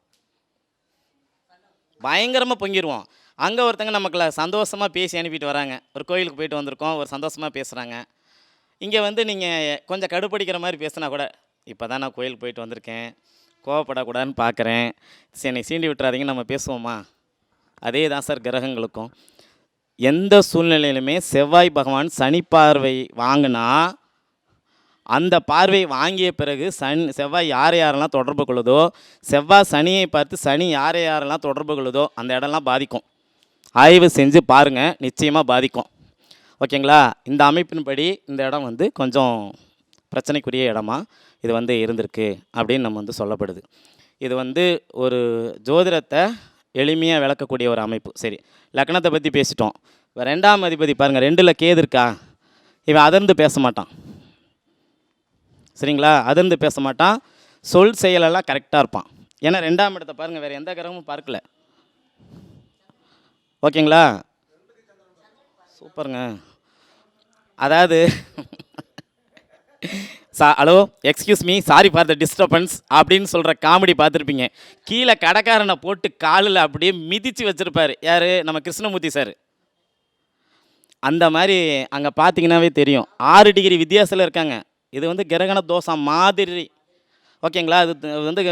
பயங்கரமாக பொங்கிடுவோம். அங்கே ஒருத்தங்க நமக்குள்ள சந்தோஷமாக பேசி அனுப்பிட்டு வராங்க. ஒரு கோயிலுக்கு போயிட்டு வந்திருக்கோம், ஒரு சந்தோஷமாக பேசுகிறாங்க. இங்கே வந்து நீங்கள் கொஞ்சம் கடுப்படிக்கிற மாதிரி பேசுனா கூட, இப்போ தான் நான் கோயிலுக்கு போயிட்டு வந்திருக்கேன், கோவப்படக்கூடாதுன்னு பார்க்குறேன், சரி என்னை சீண்டி விட்டுறாதீங்கன்னு நம்ம பேசுவோமா? அதே தான் சார் கிரகங்களுக்கும். எந்த சூழ்நிலையிலுமே செவ்வாய் பகவான் சனி பார்வை வாங்கினா, அந்த பார்வை வாங்கிய பிறகு செவ்வாய் யாரை யாரெல்லாம் தொடர்பு கொள்ளுதோ, செவ்வாய் சனியை பார்த்து சனி யாரை யாரெல்லாம் தொடர்பு கொள்ளுதோ அந்த இடம்லாம் பாதிக்கும். ஆய்வு செஞ்சு பாருங்கள், நிச்சயமாக பாதிக்கும். ஓகேங்களா? இந்த அமைப்பின்படி இந்த இடம் வந்து கொஞ்சம் பிரச்சனைக்குரிய இடமா இது வந்து இருந்திருக்கு அப்படின்னு நம்ம வந்து சொல்லப்படுது. இது வந்து ஒரு ஜோதிடத்தை எளிமையாக விளக்கக்கூடிய ஒரு அமைப்பு. சரி, லக்னத்தை பற்றி பேசிட்டோம். இப்போ 2ஆம் அதிபதி பாருங்கள், 2ல் கேது இருக்கா, இவன் அதிர்ந்து பேச மாட்டான். சரிங்களா? அதிர்ந்து பேச மாட்டான், சொல் செயலெல்லாம் கரெக்டாக இருப்பான். ஏன்னா 2ஆம் இடத்தை பாருங்கள், வேறு எந்த கிரகமும் பார்க்கல. ஓகேங்களா? சூப்பருங்க. அதாவது hello excuse me, sorry for the disturbance அப்படின்னு சொல்கிற காமெடி பார்த்துருப்பீங்க. கீழே கடைக்காரனை போட்டு காலில் அப்படியே மிதித்து வச்சுருப்பார். யார்? நம்ம கிருஷ்ணமூர்த்தி சார். அந்த மாதிரி அங்கே பார்த்தீங்கன்னாவே தெரியும். 6 டிகிரி வித்தியாசத்தில் இருக்காங்க. இது வந்து கிரகண தோஷம் மாதிரி. ஓகேங்களா? அது வந்து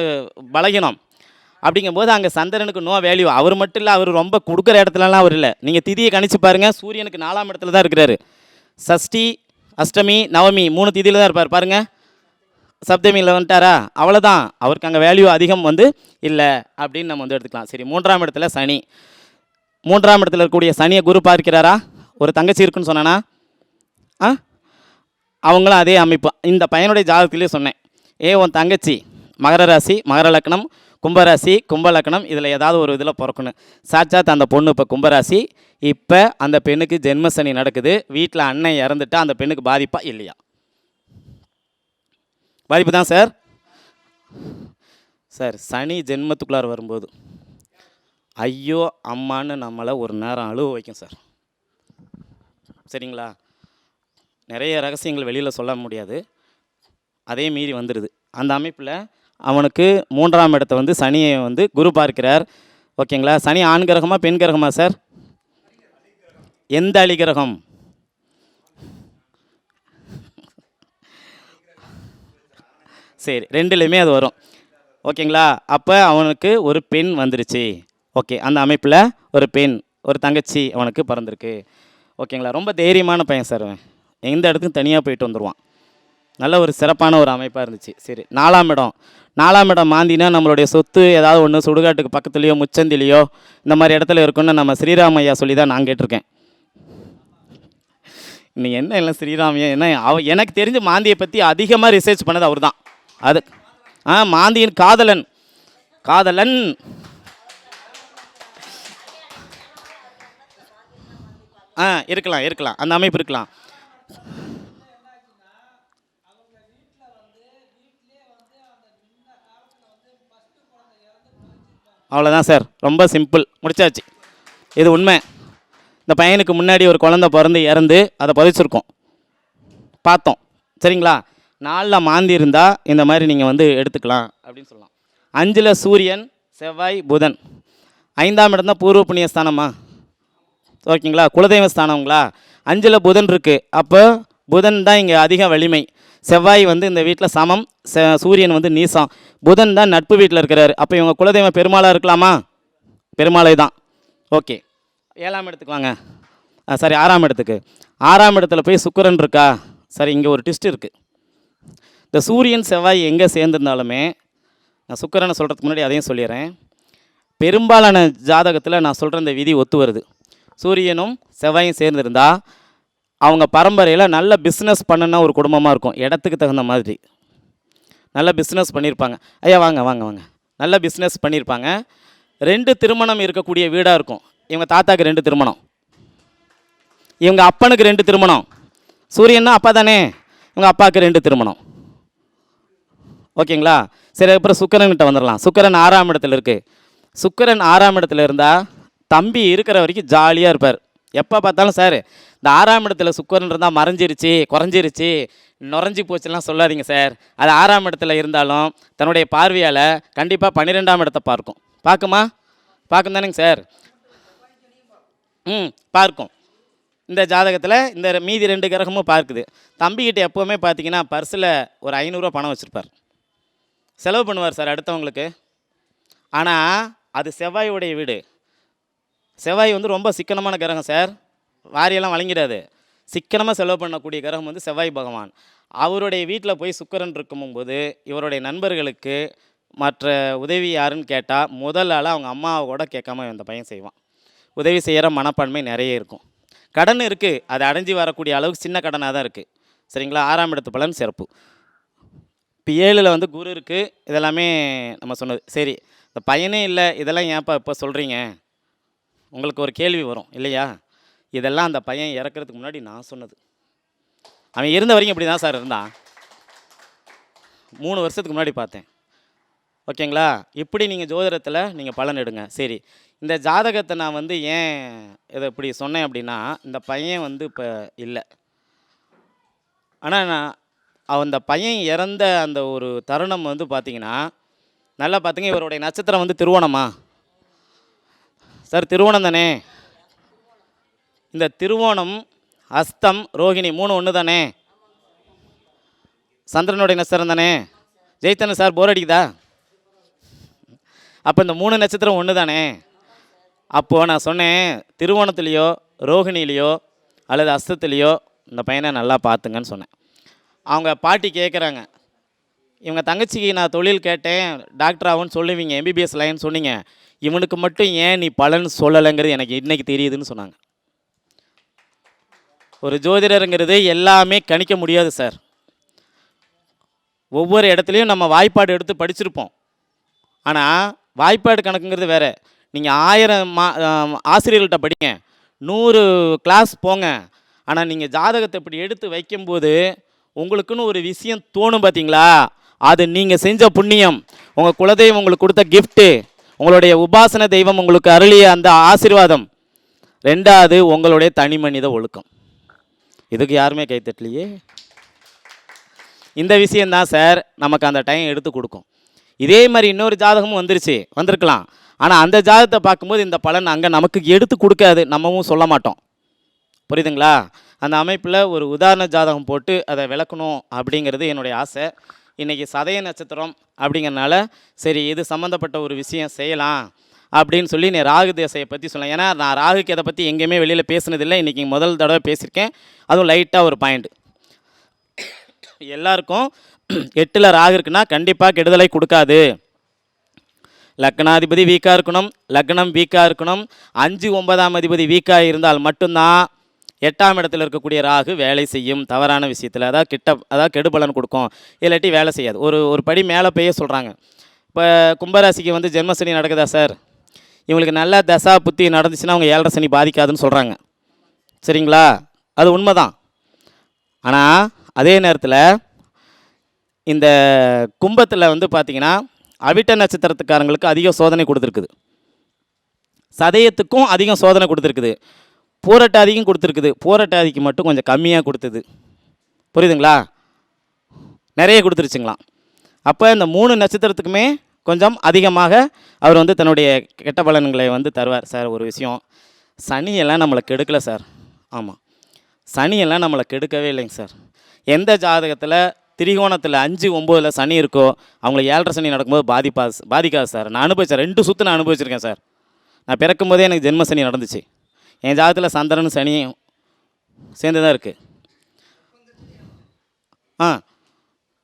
பலகீனம். அப்படிங்கும்போது அங்கே சந்திரனுக்கு நோ வேல்யூ. அவர் மட்டும் இல்லை, அவர் ரொம்ப கொடுக்குற இடத்துலலாம் அவர் இல்லை. நீங்கள் திதியை கணிச்சு பாருங்கள், சூரியனுக்கு 4ஆம் இடத்துல தான் இருக்கிறாரு. சஷ்டி, அஷ்டமி, நவமி 3 திதியில் தான் இருப்பார். பாருங்கள், சப்தமியில் வந்துட்டாரா, அவ்வளோதான். அவருக்கு அங்கே வேல்யூ அதிகம் வந்து இல்லை அப்படின்னு நம்ம வந்து எடுத்துக்கலாம். சரி, 3ஆம் இடத்துல சனி. 3ஆம் இடத்துல இருக்கக்கூடிய சனியை குரு பார்க்கிறாரா? ஒரு தங்கச்சி இருக்குன்னு சொன்னானா? அவங்களும் அதே அமைப்பு. இந்த பையனுடைய ஜாதகத்திலே சொன்னேன், உன் தங்கச்சி மகர ராசி, மகர லக்னம், கும்பராசி, கும்ப லக்னம், இதில் ஏதாவது ஒரு இதில் பிறக்கணும். சாட்சாத் அந்த பொண்ணு இப்போ கும்பராசி. இப்போ அந்த பெண்ணுக்கு ஜென்மசனி நடக்குது. வீட்டில் அண்ணன் இறந்துட்டா அந்த பெண்ணுக்கு பாதிப்பா இல்லையா? பாதிப்பு தான் சார். சார், சனி ஜென்மத்துக்குள்ளார வரும்போது ஐயோ அம்மான்னு நம்மளை ஒரு நேரம் அழுவ வைக்கும் சார். சரிங்களா? நிறைய ரகசியங்கள் வெளியில் சொல்ல முடியாது, அதே மீறி வந்துடுது. அந்த அமைப்பில் அவனுக்கு 3ஆம் இடத்தை வந்து சனியை வந்து குரு பார்க்கிறார். ஓகேங்களா? சனி ஆண் கிரகமா பெண் கிரகமா சார்? எந்த அலிகிரகம்? சரி, 2லையுமே அது வரும். ஓகேங்களா? அப்போ அவனுக்கு ஒரு பெண் வந்துருச்சு. ஓகே, அந்த அமைப்பில் ஒரு பெண், ஒரு தங்கச்சி அவனுக்கு பிறந்திருக்கு. ஓகேங்களா? ரொம்ப தைரியமான பையன் சார். அவன் எந்த இடத்துக்கும் தனியாக போயிட்டு வந்துடுவான். நல்ல ஒரு சிறப்பான ஒரு அமைப்பாக இருந்துச்சு. சரி, 4ஆம் இடம். 4ஆம் இடம் மாந்தினா நம்மளுடைய சொத்து ஏதாவது ஒன்று சுடுகாட்டுக்கு பக்கத்துலேயோ முச்சந்திலேயோ இந்த மாதிரி இடத்துல இருக்குன்னு நம்ம ஸ்ரீராம் ஐயா சொல்லி தான் நான் கேட்டிருக்கேன். இன்னும் என்ன இல்லை ஸ்ரீராமையா, என்ன எனக்கு தெரிஞ்ச மாந்தியை பற்றி அதிகமாக ரிசர்ச் பண்ணது அவர் தான். அது மாந்தியின் காதலன். இருக்கலாம் அந்த அமைப்பு இருக்கலாம். அவ்வளோதான் சார், ரொம்ப சிம்பிள், முடிச்சாச்சு. இது உண்மை. இந்த பையனுக்கு முன்னாடி ஒரு குழந்தை பிறந்து இறந்து அதை புதைச்சிருக்கோம், பார்த்தோம். சரிங்களா? 4ல் மாந்தி இருந்தால் இந்த மாதிரி நீங்கள் வந்து எடுத்துக்கலாம் அப்படின்னு சொல்லலாம். 5ல் சூரியன், செவ்வாய், புதன். 5ஆம் இடம் தான் பூர்வ புண்ணிய ஸ்தானமா? ஓகேங்களா? குலதெய்வ ஸ்தானங்களா? 5ல் புதன் இருக்குது. அப்போ புதன் தான் இங்கே அதிக வலிமை. செவ்வாய் வந்து இந்த வீட்டில் சமம், சூரியன் வந்து நீசம். புதன் தான் நட்பு வீட்டில் இருக்கிறாரு. அப்போ இவங்க குலதெய்வம் பெருமாளாக இருக்கலாமா? பெருமாளை தான். ஓகே, 7ஆம் இடத்துக்கு வாங்க. சரி, 6ஆம் இடத்துக்கு. 6ஆம் இடத்துல போய் சுக்கிரன் இருக்கா? சரி, இங்கே ஒரு ட்விஸ்ட் இருக்குது. இந்த சூரியன் செவ்வாய் எங்கே சேர்ந்துருந்தாலுமே, நான் சுக்கிரனை சொல்கிறதுக்கு முன்னாடி அதையும் சொல்லிடுறேன், பெரும்பாலான ஜாதகத்தில் நான் சொல்கிற இந்த விதி ஒத்து வருது. சூரியனும் செவ்வாயும் சேர்ந்துருந்தா அவங்க பரம்பரையில் நல்ல பிஸ்னஸ் பண்ணுன ஒரு குடும்பமாக இருக்கும். இடத்துக்கு தகுந்த மாதிரி நல்ல பிஸ்னஸ் பண்ணியிருப்பாங்க. ஐயா வாங்க வாங்க வாங்க. நல்ல பிஸ்னஸ் பண்ணியிருப்பாங்க. 2 திருமணம் இருக்கக்கூடிய வீடாக இருக்கும். இவங்க தாத்தாக்கு 2 திருமணம், இவங்க அப்பனுக்கு 2 திருமணம். சூரியன்னா அப்பா தானே, இவங்க அப்பாவுக்கு 2 திருமணம். ஓகேங்களா? சரி, அப்புறம் சுக்கிரன்கிட்ட வந்துடலாம். சுக்கிரன் 6ஆம் இடத்துல இருக்குது. சுக்கிரன் 6ஆம் இடத்துல இருந்தால் தம்பி இருக்கிற வரைக்கும் ஜாலியாக இருப்பார். எப்போ பார்த்தாலும் சார் இந்த 6ஆம் இடத்துல சுக்கிரன் இருந்தால் மறைஞ்சிருச்சு, குறைஞ்சிருச்சு, நுரைஞ்சி போச்சுலாம் சொல்லாதீங்க சார். அது 6ஆம் இடத்துல இருந்தாலும் தன்னுடைய பார்வையால் கண்டிப்பாக 12ஆம் இடத்தை பார்க்கும். பார்க்குமா? பார்க்கும் தானேங்க சார்? பார்க்கும். இந்த ஜாதகத்தில் இந்த மீதி 2 கிரகமும் பார்க்குது. தம்பிக்கிட்ட எப்போவுமே பார்த்தீங்கன்னா பர்ஸில் ஒரு 500 பணம் வச்சுருப்பார். செலவு பண்ணுவார் சார் அடுத்தவங்களுக்கு. ஆனால் அது செவ்வாயுடைய வீடு. செவ்வாய் வந்து ரொம்ப சிக்கனமான கிரகம் சார். வாரியெல்லாம் வழங்கிடாது. சிக்கனமாக செலவு பண்ணக்கூடிய கிரகம் வந்து செவ்வாய் பகவான். அவருடைய வீட்டில் போய் சுக்கிரன் இருக்கும்போது இவருடைய நண்பர்களுக்கு மற்ற உதவி யாருன்னு கேட்டால் முதல் ஆளாக அவங்க அம்மாவை கூட கேட்காம இந்த பையன் செய்வான். உதவி செய்கிற மனப்பான்மை நிறைய இருக்கும். கடன் இருக்குது, அது அடைஞ்சு வரக்கூடிய அளவுக்கு சின்ன கடனாக தான் இருக்குது. சரிங்களா? 6ஆம் இடத்து பலன் சிறப்பு. இப்போ 7ல் வந்து குரு இருக்குது. இதெல்லாமே நம்ம சொன்னது. சரி, இந்த பையனே இல்லை, இதெல்லாம் ஏன்ப்பா இப்போ சொல்கிறீங்க? உங்களுக்கு ஒரு கேள்வி வரும் இல்லையா? இதெல்லாம் அந்த பையன் இறக்கிறதுக்கு முன்னாடி நான் சொன்னது. அவன் இருந்த வரைக்கும் இப்படி தான் சார் இருந்தான். 3 வருஷத்துக்கு முன்னாடி பார்த்தேன். ஓகேங்களா? இப்படி நீங்கள் ஜோதிடத்தில் நீங்கள் பலன் எடுங்க. சரி, இந்த ஜாதகத்தை நான் வந்து ஏன் இதை இப்படி சொன்னேன் அப்படின்னா, இந்த பையன் வந்து இப்போ இல்லை. ஆனால் நான் அந்த பையன் இறந்த அந்த ஒரு தருணம் வந்து பார்த்தீங்கன்னா, நல்லா பார்த்துங்க, இவருடைய நட்சத்திரம் வந்து திருவோணமா சார்? திருவோணம் தானே? இந்த திருவோணம், அஸ்தம், ரோகிணி 3 ஒன்று தானே? சந்திரனுடைய நட்சத்திரம் தானே? ஜெயித்தன சார், போர் அடிக்குதா? அப்போ இந்த 3 நட்சத்திரம் ஒன்று தானே? அப்போது நான் சொன்னேன், திருவோணத்துலேயோ ரோகிணிலேயோ அல்லது அஸ்தத்துலேயோ இந்த பையனை நல்லா பார்த்துங்கன்னு சொன்னேன். அவங்க பாட்டி கேட்குறாங்க, இவங்க தங்கச்சிக்கு நான் தொழில் கேட்டேன், டாக்டர் ஆகும்னு சொல்லுவீங்க, எம்பிபிஎஸ் லைன் சொன்னீங்க, இவனுக்கு மட்டும் ஏன் நீ பலன் சொல்லலைங்கிறது எனக்கு இன்றைக்கி தெரியுதுன்னு சொன்னாங்க. ஒரு ஜோதிடருங்கிறது எல்லாமே கணிக்க முடியாது சார். ஒவ்வொரு இடத்துலையும் நம்ம வாய்ப்பாடு எடுத்து படிச்சிருப்போம். ஆனால் வாய்ப்பாடு கணக்குங்கிறது வேறு. நீங்கள் 1000 ஆசிரியர்கள்ட்ட படிங்க, 100 கிளாஸ் போங்க. ஆனால் நீங்கள் ஜாதகத்தை இப்படி எடுத்து வைக்கும்போது உங்களுக்குன்னு ஒரு விஷயம் தோணும் பார்த்தீங்களா? அது நீங்கள் செஞ்ச புண்ணியம், உங்கள் குலதெய்வம் உங்களுக்கு கொடுத்த கிஃப்ட்டு, உங்களுடைய உபாசன தெய்வம் உங்களுக்கு அருளிய அந்த ஆசீர்வாதம். 2வது உங்களுடைய தனி மனித ஒழுக்கம். இதுக்கு யாருமே கைத்தட்டலையே. இந்த விஷயந்தான் சார் நமக்கு அந்த டைம் எடுத்து கொடுக்கும். இதே மாதிரி இன்னொரு ஜாதகமும் வந்திருக்கலாம். ஆனால் அந்த ஜாதகத்தை பார்க்கும்போது இந்த பலன் அங்கே நமக்கு எடுத்து கொடுக்காது, நம்மவும் சொல்ல மாட்டோம். புரியுதுங்களா? அந்த அமைப்பில் ஒரு உதாரண ஜாதகம் போட்டு அதை விளக்கணும் அப்படிங்கிறது என்னுடைய ஆசை. இன்றைக்கி சதய நட்சத்திரம் அப்படிங்கிறனால சரி, இது சம்மந்தப்பட்ட ஒரு விஷயம் செய்யலாம் அப்படின்னு சொல்லி நீ ராகு தேசையை பற்றி சொல்லலாம். ஏன்னா நான் ராகுக்கு இதை பற்றி எங்கேயுமே வெளியில் பேசுனதில்லை. இன்றைக்கி முதல் தடவை பேசியிருக்கேன். அதுவும் லைட்டாக ஒரு பாயிண்ட். எல்லாருக்கும் 8ல் ராகு இருக்குன்னா கண்டிப்பாக கெடுதலை கொடுக்காது. லக்னாதிபதி வீக்காக இருக்கணும், லக்னம் வீக்காக இருக்கணும், 5, 9ஆம் அதிபதி வீக்காக இருந்தால் மட்டும்தான் 8ஆம் இடத்துல இருக்கக்கூடிய ராகு வேலை செய்யும். தவறான விஷயத்தில் அதாவது கெடு பலன் கொடுக்கும், இல்லாட்டி வேலை செய்யாது. ஒரு படி மேலே போய் சொல்கிறாங்க. இப்போ கும்பராசிக்கு வந்து ஜென்மசனி நடக்குதா சார்? இவங்களுக்கு நல்ல தசா புத்தி நடந்துச்சுன்னா அவங்க 7.5 சனி பாதிக்காதுன்னு சொல்கிறாங்க. சரிங்களா? அது உண்மைதான். ஆனால் அதே நேரத்தில் இந்த கும்பத்தில் வந்து பார்த்திங்கன்னா அவிட்ட நட்சத்திரத்துக்காரங்களுக்கு அதிக சோதனை கொடுத்துருக்குது, சதயத்துக்கும் அதிகம் சோதனை கொடுத்துருக்குது, பூரட்டாதிக்கும் கொடுத்துருக்குது. பூரட்டாதிக்கு மட்டும் கொஞ்சம் கம்மியாக கொடுத்தது. புரியுதுங்களா? நிறைய கொடுத்துருச்சுங்களாம். அப்போ இந்த 3 நட்சத்திரத்துக்குமே கொஞ்சம் அதிகமாக அவர் வந்து தன்னுடைய கெட்ட பலன்களை வந்து தருவார். சார் ஒரு விஷயம், சனியெல்லாம் நம்மளை கெடுக்கலை சார். ஆமாம், சனியெல்லாம் நம்மளை கெடுக்கவே இல்லைங்க சார். எந்த ஜாதகத்தில் திரிகோணத்தில் 5, 9ல் சனி இருக்கோ அவங்களுக்கு 7.5 சனி நடக்கும்போது பாதிக்காது சார். நான் அனுபவித்தேன், 2 சுற்று நான் அனுபவிச்சிருக்கேன் சார். நான் பிறக்கும் போதே எனக்கு ஜென்ம சனி நடந்துச்சு. என் ஜாதகத்தில் சந்திரன் சனியும் சேர்ந்து தான் இருக்குது.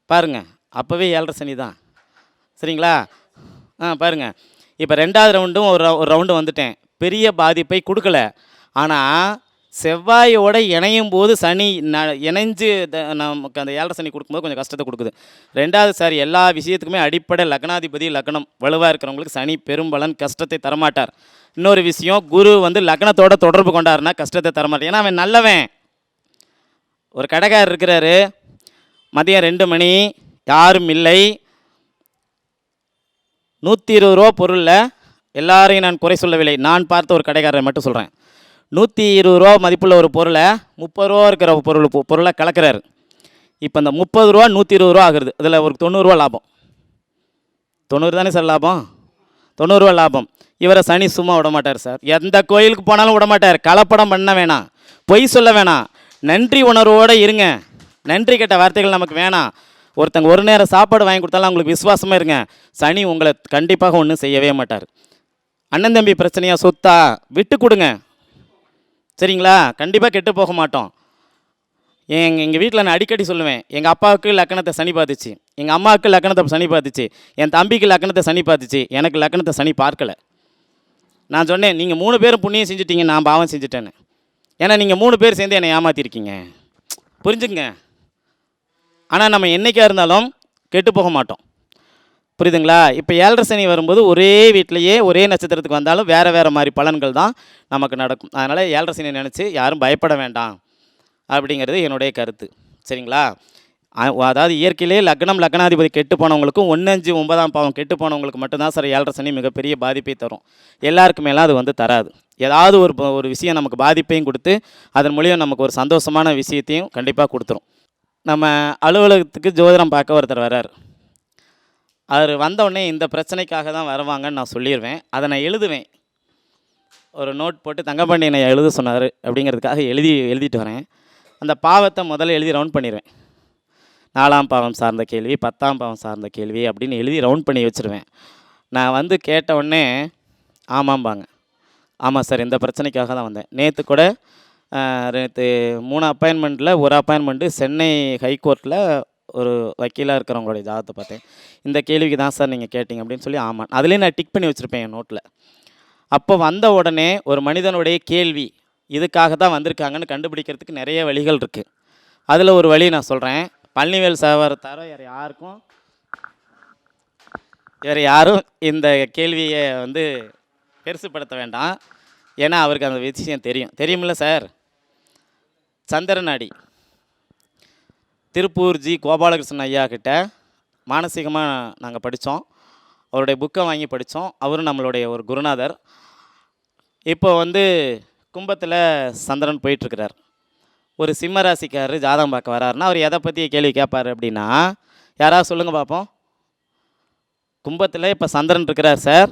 பாருங்கள், அப்போவே 7.5 சனி தான். சரிங்களா? பாருங்கள், இப்போ 2வது ரவுண்டும் ஒரு ரவுண்டு வந்துட்டேன். பெரிய பாதிப்பை கொடுக்கல. ஆனால் செவ்வாயோட இணையும் போது சனி இணைஞ்சு நமக்கு அந்த 7.5 சனி கொடுக்கும்போது கொஞ்சம் கஷ்டத்தை கொடுக்குது. 2வது சார், எல்லா விஷயத்துக்குமே அடிப்படை லக்னாதிபதி லக்னம் வலுவாக இருக்கிறவங்களுக்கு சனி பெரும்பலன் கஷ்டத்தை தரமாட்டார். இன்னொரு விஷயம், குரு வந்து லக்னத்தோட தொடர்பு கொண்டாருன்னா கஷ்டத்தை தரமாட்டார். ஏன்னா அவன் நல்லவன். ஒரு கடைக்காரர் இருக்கிறாரு, மதியம் 2 மணி, யாரும் இல்லை, 120 ரூபா பொருளில் எல்லாரையும் நான் குறை சொல்லவில்லை, நான் பார்த்த ஒரு கடைக்காரரை மட்டும் சொல்கிறேன். 120 மதிப்புள்ள ஒரு பொருளை 30 இருக்கிற பொருளை கலக்கிறாரு. இப்போ இந்த 30 120 ஆகுது. அதில் ஒரு 90 லாபம். 90 தானே சார் லாபம்? 90 லாபம். இவரை சனி சும்மா விட மாட்டார் சார். எந்த கோயிலுக்கு போனாலும் விட மாட்டார். கலப்படம் பண்ண வேணாம், பொய் சொல்ல வேணாம், நன்றி உணர்வோடு இருங்க. நன்றி கெட்ட வார்த்தைகள் நமக்கு வேணாம். ஒருத்தங்க ஒரு நேரம் சாப்பாடு வாங்கி கொடுத்தாலும் அவங்களுக்கு விசுவாசமாக இருங்க. சனி உங்களை கண்டிப்பாக ஒன்றும் செய்யவே மாட்டார். அண்ணன் தம்பி பிரச்சனையாக சொத்தா விட்டு கொடுங்க, சரிங்களா? கண்டிப்பாக கெட்டு போக மாட்டோம். எங்கள் வீட்டில் நான் அடிக்கடி சொல்லுவேன், எங்கள் அப்பாவுக்கு லக்கணத்தை சனி பார்த்துச்சு, எங்கள் அம்மாவுக்கு லக்கணத்தை சனி பார்த்துச்சு, என் தம்பிக்கு லக்கணத்தை சனி பார்த்துச்சு, எனக்கு லக்கணத்தை சனி பார்க்கலை. நான் சொன்னேன், நீங்கள் 3 பேரும் புண்ணியம் செஞ்சுட்டீங்க, நான் பாவம் செஞ்சுட்டேன்னு. ஏன்னா நீங்கள் 3 பேர் சேர்ந்து என்னை ஏமாற்றிருக்கீங்க, புரிஞ்சுங்க. ஆனால் நம்ம என்றைக்காக இருந்தாலும் கெட்டு போக மாட்டோம், புரியுதுங்களா? இப்போ 7.5 சனி வரும்போது ஒரே வீட்டிலையே ஒரே நட்சத்திரத்துக்கு வந்தாலும் வேறு வேறு மாதிரி பலன்கள் தான் நமக்கு நடக்கும். அதனால் 7.5 சனி நினச்சி யாரும் பயப்பட வேண்டாம் அப்படிங்கிறது என்னுடைய கருத்து, சரிங்களா? அதாவது இயற்கையிலே லக்னாதிபதி கெட்டு போனவங்களுக்கும் 1, 5, 9ஆம் பாவம் கெட்டு போனவங்களுக்கு மட்டும்தான் சார் 7.5 சனி மிகப்பெரிய பாதிப்பை தரும். எல்லாருக்குமேலாம் அது வந்து தராது. ஏதாவது ஒரு விஷயம் நமக்கு பாதிப்பையும் கொடுத்து அதன் மூலியம் நமக்கு ஒரு சந்தோஷமான விஷயத்தையும் கண்டிப்பாக கொடுத்துரும். நம்ம அலுவலகத்துக்கு ஜோதிடம் பார்க்க ஒருத்தர் வர்றார். அவர் வந்தவுடனே இந்த பிரச்சனைக்காக தான் வருவாங்கன்னு நான் சொல்லிடுவேன். அதை நான் எழுதுவேன். ஒரு நோட் போட்டு தங்கப்பாண்டியனை எழுத சொன்னார் அப்படிங்கிறதுக்காக எழுதிட்டு வரேன். அந்த பாவத்தை முதல்ல எழுதி ரவுண்ட் பண்ணிடுவேன். 4ஆம் பாவம் சார்ந்த கேள்வி, 10ஆம் பாவம் சார்ந்த கேள்வி அப்படின்னு எழுதி ரவுண்ட் பண்ணி வச்சுருவேன். நான் வந்து கேட்ட உடனே ஆமாம்பாங்க. ஆமாம் சார், இந்த பிரச்சனைக்காக தான் வந்தேன். நேற்று 3 அப்பாயின்மெண்ட்டில் ஒரு அப்பாயின்மெண்ட்டு சென்னை ஹைகோர்ட்டில் ஒரு வக்கீலாக இருக்கிறவங்களுடைய ஜாதகத்தை பார்த்தேன். இந்த கேள்விக்கு தான் சார் நீங்கள் கேட்டிங்க அப்படின்னு சொல்லி ஆமாம். அதுலேயே நான் டிக் பண்ணி வச்சுருப்பேன் என் நோட்டில். அப்போ வந்த உடனே ஒரு மனிதனுடைய கேள்வி இதுக்காக தான் வந்திருக்காங்கன்னு கண்டுபிடிக்கிறதுக்கு நிறைய வழிகள் இருக்குது. அதில் ஒரு வழி நான் சொல்கிறேன். பழனிவேல் சார் தவிர வேறு யாரும் இந்த கேள்வியை வந்து பெருசுப்படுத்த வேண்டாம். ஏன்னா அவருக்கு அந்த விஷயம் தெரியுமில்ல சார். சந்திரநாடி திருப்பூர் கோபாலகிருஷ்ணன் ஐயா கிட்ட மானசீகமாக நாங்கள் படித்தோம். அவருடைய புக்கை வாங்கி படித்தோம். அவரும் நம்மளுடைய ஒரு குருநாதர். இப்போ வந்து கும்பத்தில் சந்திரன் போயிட்டுருக்கிறார். ஒரு சிம்ம ராசிக்காரர் ஜாதகம் பார்க்க வராருன்னா அவர் எதை பற்றி கேள்வி கேட்பார் அப்படின்னா, யாராவது சொல்லுங்கள் பார்ப்போம். கும்பத்தில் இப்போ சந்திரன் இருக்கிறார் சார்,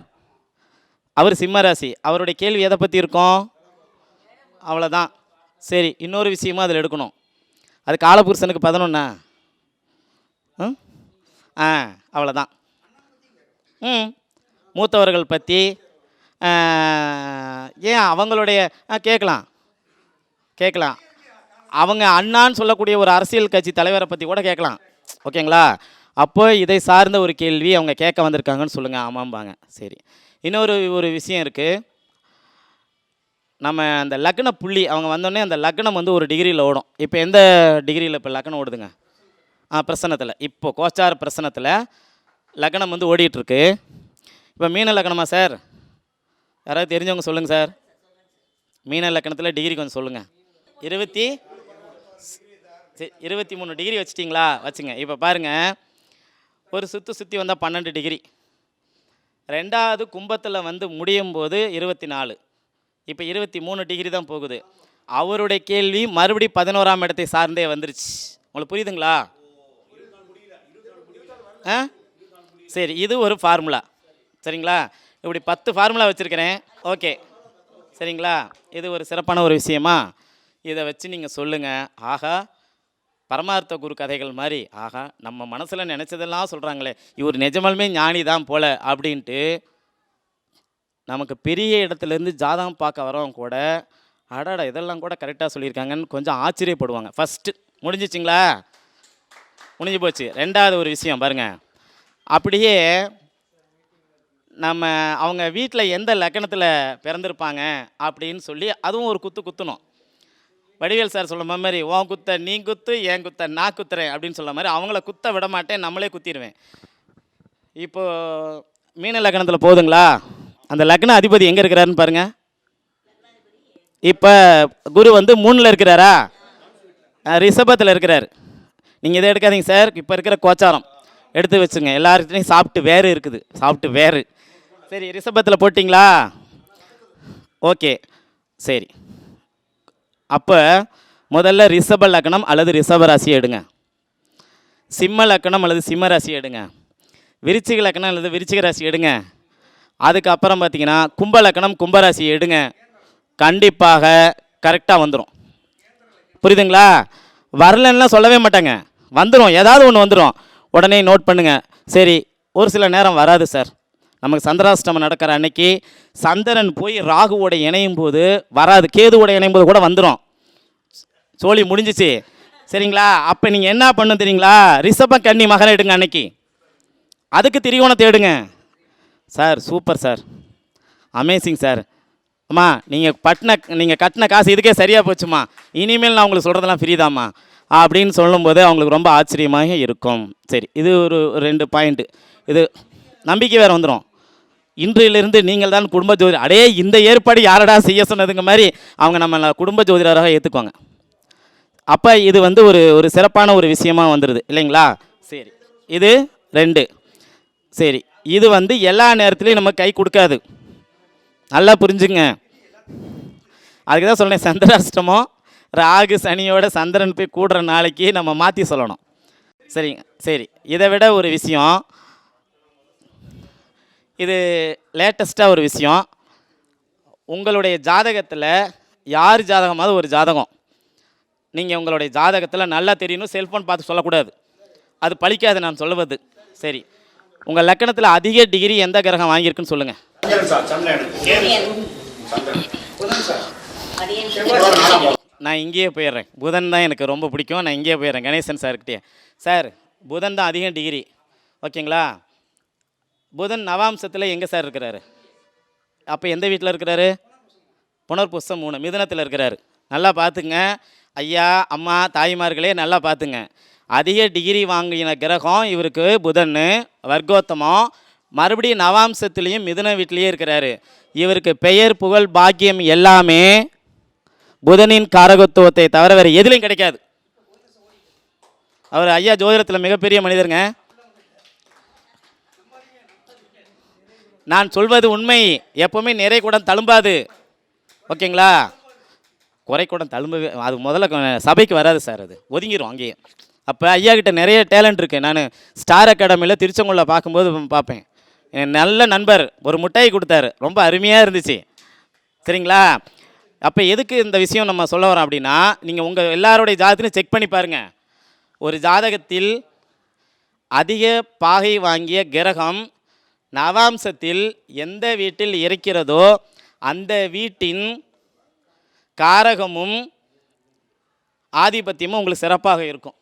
அவர் சிம்ம ராசி, அவருடைய கேள்வி எதை பற்றி இருக்கும்? அவ்வளோதான். சரி, இன்னொரு விஷயமும் அதில் எடுக்கணும். அது காலபுருஷனுக்கு 11. அவ்வளோதான். மூத்தவர்கள் பற்றி ஏன் அவங்களுடைய கேட்கலாம். அவங்க அண்ணான்னு சொல்லக்கூடிய ஒரு அரசியல் கட்சி தலைவரை பற்றி கூட கேட்கலாம், ஓகேங்களா? அப்போ இதை சார்ந்த ஒரு கேள்வி அவங்க கேட்க வந்திருக்காங்கன்னு சொல்லுங்கள். ஆமாம்பாங்க. சரி, இன்னொரு விஷயம் இருக்குது. நம்ம அந்த லக்ன புள்ளி அவங்க வந்தோடனே அந்த லக்னம் வந்து ஒரு டிகிரியில் ஓடும். இப்போ எந்த டிகிரியில் இப்போ லக்னம் ஓடுதுங்க? பிரசனத்தில். இப்போ கோச்சார பிரசனத்தில் லக்னம் வந்து ஓடிட்டுருக்கு. இப்போ மீன லக்னமா சார்? யாராவது தெரிஞ்சவங்க சொல்லுங்கள் சார். மீன லக்னத்தில் டிகிரி கொஞ்சம் சொல்லுங்கள். 23 டிகிரி வச்சிட்டிங்களா? வச்சுங்க. இப்போ பாருங்கள், ஒரு சுற்றி வந்தால் 12 டிகிரி. 2வது கும்பத்தில் வந்து முடியும் போது 24. இப்போ 23 டிகிரி தான் போகுது. அவருடைய கேள்வி மறுபடியும் 11ஆம் இடத்தை சார்ந்தே வந்துருச்சு. உங்களுக்கு புரியுதுங்களா? சரி, இது ஒரு ஃபார்முலா, சரிங்களா? இப்படி 10 ஃபார்முலா வச்சுருக்கிறேன், ஓகே, சரிங்களா? இது ஒரு சிறப்பான ஒரு விஷயமா? இதை வச்சு நீங்கள் சொல்லுங்கள். ஆகா, பரமார்த்த குரு கதைகள் மாதிரி, ஆகா நம்ம மனசில் நினச்சதெல்லாம் சொல்கிறாங்களே, இவர் நிஜமாலுமே ஞானி தான் போல அப்படின்ட்டு நமக்கு பெரிய இடத்துலேருந்து ஜாதகம் பார்க்க வரவங்க கூட அடாடா இதெல்லாம் கூட கரெக்டாக சொல்லியிருக்காங்கன்னு கொஞ்சம் ஆச்சரியப்படுவாங்க. ஃபஸ்ட்டு முடிஞ்சிச்சிங்களா? முடிஞ்சு போச்சு. 2வது ஒரு விஷயம் பாருங்கள். அப்படியே நம்ம அவங்க வீட்டில் எந்த லக்கணத்தில் பிறந்திருப்பாங்க அப்படின்னு சொல்லி அதுவும் ஒரு குத்தணும். வடிவேல் சார் சொல்ல மாதிரி, உன் குத்த நீ குத்து, என் குத்த நான் குத்துறேன் அப்படின்னு சொல்ல மாதிரி அவங்கள குத்த விட மாட்டேன், நம்மளே குத்திடுவேன். இப்போது மீன லக்கணத்தில் போகுதுங்களா? அந்த லக்ன அதிபதி எங்கே இருக்கிறாருன்னு பாருங்கள். இப்போ குரு வந்து 3ல் இருக்கிறாரா? ரிஷபத்தில் இருக்கிறார். நீங்கள் இதை எடுக்காதீங்க சார், இப்போ இருக்கிற கோச்சாரம் எடுத்து வச்சுங்க. எல்லாருக்கிட்டையும் சாப்பிட்டு வேறு. சரி, ரிஷபத்தில் போட்டிங்களா? ஓகே, சரி. அப்போ முதல்ல ரிஷப லக்னம் அல்லது ரிஷப ராசியை எடுங்க, சிம்ம லக்னம் அல்லது சிம்ம ராசி எடுங்க, விருச்சிக லக்னம் அல்லது விருச்சிக ராசி எடுங்க. அதுக்கப்புறம் பார்த்தீங்கன்னா கும்ப லக்னம் கும்பராசி எடுங்க. கண்டிப்பாக கரெக்டாக வந்துடும். புரியுதுங்களா? வரலன்னா சொல்லவே மாட்டாங்க, வந்துடும், ஏதாவது ஒன்று வந்துடும். உடனே நோட் பண்ணுங்கள். சரி, ஒரு சில நேரம் வராது சார். நமக்கு சந்திராஷ்டமம் நடக்கிற அன்னைக்கு சந்திரன் போய் ராகுவோட இணையும் போது வராது, கேதுவோட இணையும் போது கூட வந்துடும். சோழி முடிஞ்சிச்சு. சரிங்களா? அப்போ நீங்கள் என்ன பண்ணணும் தெரியுங்களா? ரிஷப கன்னி மகனை எடுங்க அன்னைக்கு, அதுக்கு திரிகோணத்தை எடுங்க. Sir super sir, amazing sir. அம்மா நீங்கள் கட்டின காசு இதுக்கே சரியாக போச்சுமா, இனிமேல் நான் உங்களுக்கு சொல்கிறதெல்லாம் ஃப்ரீ தாம்மா அப்படின்னு சொல்லும்போது அவங்களுக்கு ரொம்ப ஆச்சரியமாக இருக்கும். சரி, இது ஒரு 2 பாயிண்ட்டு. இது நம்பிக்கை வேறு வந்துடும். இன்றையிலிருந்து நீங்கள் தான் குடும்ப ஜோதிடர். அடே, இந்த ஏற்பாடு யாரடா செய்ய சொன்னதுங்க மாதிரி அவங்க நம்ம குடும்ப ஜோதிடராக ஏற்றுக்குவாங்க. அப்போ இது வந்து ஒரு சிறப்பான ஒரு விஷயமா வந்துடுது இல்லைங்களா? சரி, இது 2. சரி, இது வந்து எல்லா நேரத்துலையும் நம்ம கை கொடுக்காது, நல்லா புரிஞ்சுங்க. அதுக்கு தான் சொல்கிறேன், சந்திராஷ்டமம் ராகு சனியோட சந்திரன் போய் கூடுற நாளைக்கு நம்ம மாற்றி சொல்லணும். சரிங்க. சரி, இதை விட ஒரு விஷயம், இது லேட்டஸ்ட்டாக ஒரு விஷயம். உங்களுடைய ஜாதகத்தில் யார் ஜாதகமாவது ஒரு ஜாதகம் நீங்கள் உங்களுடைய ஜாதகத்தில் நல்லா தெரியணும், செல்ஃபோன் பார்த்து சொல்லக்கூடாது, அது பழிக்காது நான் சொல்லுவது. சரி, உங்கள் லக்கணத்தில் அதிக டிகிரி எந்த கிரகம் வாங்கியிருக்குன்னு சொல்லுங்கள். நான் இங்கேயே போயிடுறேன், புதன் தான் எனக்கு ரொம்ப பிடிக்கும், நான் இங்கேயே போயிடுறேன் கணேசன் சார்கிட்டே. சார், புதன் தான் அதிகம் டிகிரி, ஓகேங்களா? புதன் நவாம்சத்தில் எங்கே சார் இருக்கிறாரு? அப்போ எந்த வீட்டில் இருக்கிறாரு? புனர்பூசம் 3 மிதுனத்தில் இருக்கிறாரு. நல்லா பார்த்துங்க ஐயா, அம்மா, தாய்மார்களே, நல்லா பார்த்துங்க. அதிக டிகிரி வாங்கின கிரகம் இவருக்கு புதன், வர்க்கோத்தமம், மறுபடியும் நவாம்சத்துலேயும் மிதுன வீட்டிலேயே இருக்கிறாரு. இவருக்கு பெயர், புகழ், பாக்கியம் எல்லாமே புதனின் காரகத்துவத்தை தவிர வேறு எதுலையும் கிடைக்காது. அவர் ஐயா ஜோதிடத்தில் மிகப்பெரிய மனிதருங்க. நான் சொல்வது உண்மை. எப்போவுமே நிறை கூடம் தழும்பாது, ஓகேங்களா? குறை கூடம் தழும்பவே அது முதல்ல சபைக்கு வராது சார், அது ஒதுங்கிடும் அங்கேயே. அப்போ ஐயா கிட்ட நிறைய டேலண்ட் இருக்குது. நான் ஸ்டார் அகாடமியில் திருச்செங்கோலில் பார்க்கும்போது பார்ப்பேன். என் நல்ல நண்பர் ஒரு முட்டாய் கொடுத்தாரு, ரொம்ப அருமையாக இருந்துச்சு. சரிங்களா? அப்போ எதுக்கு இந்த விஷயம் நம்ம சொல்ல வரோம் அப்படின்னா, நீங்கள் உங்கள் எல்லாருடைய ஜாதகத்தையும் செக் பண்ணி பாருங்கள். ஒரு ஜாதகத்தில் அதிக பாகை வாங்கிய கிரகம் நவாம்சத்தில் எந்த வீட்டில் இருக்கிறதோ அந்த வீட்டின் காரகமும் ஆதிபத்தியமும் உங்களுக்கு சிறப்பாக இருக்கும்.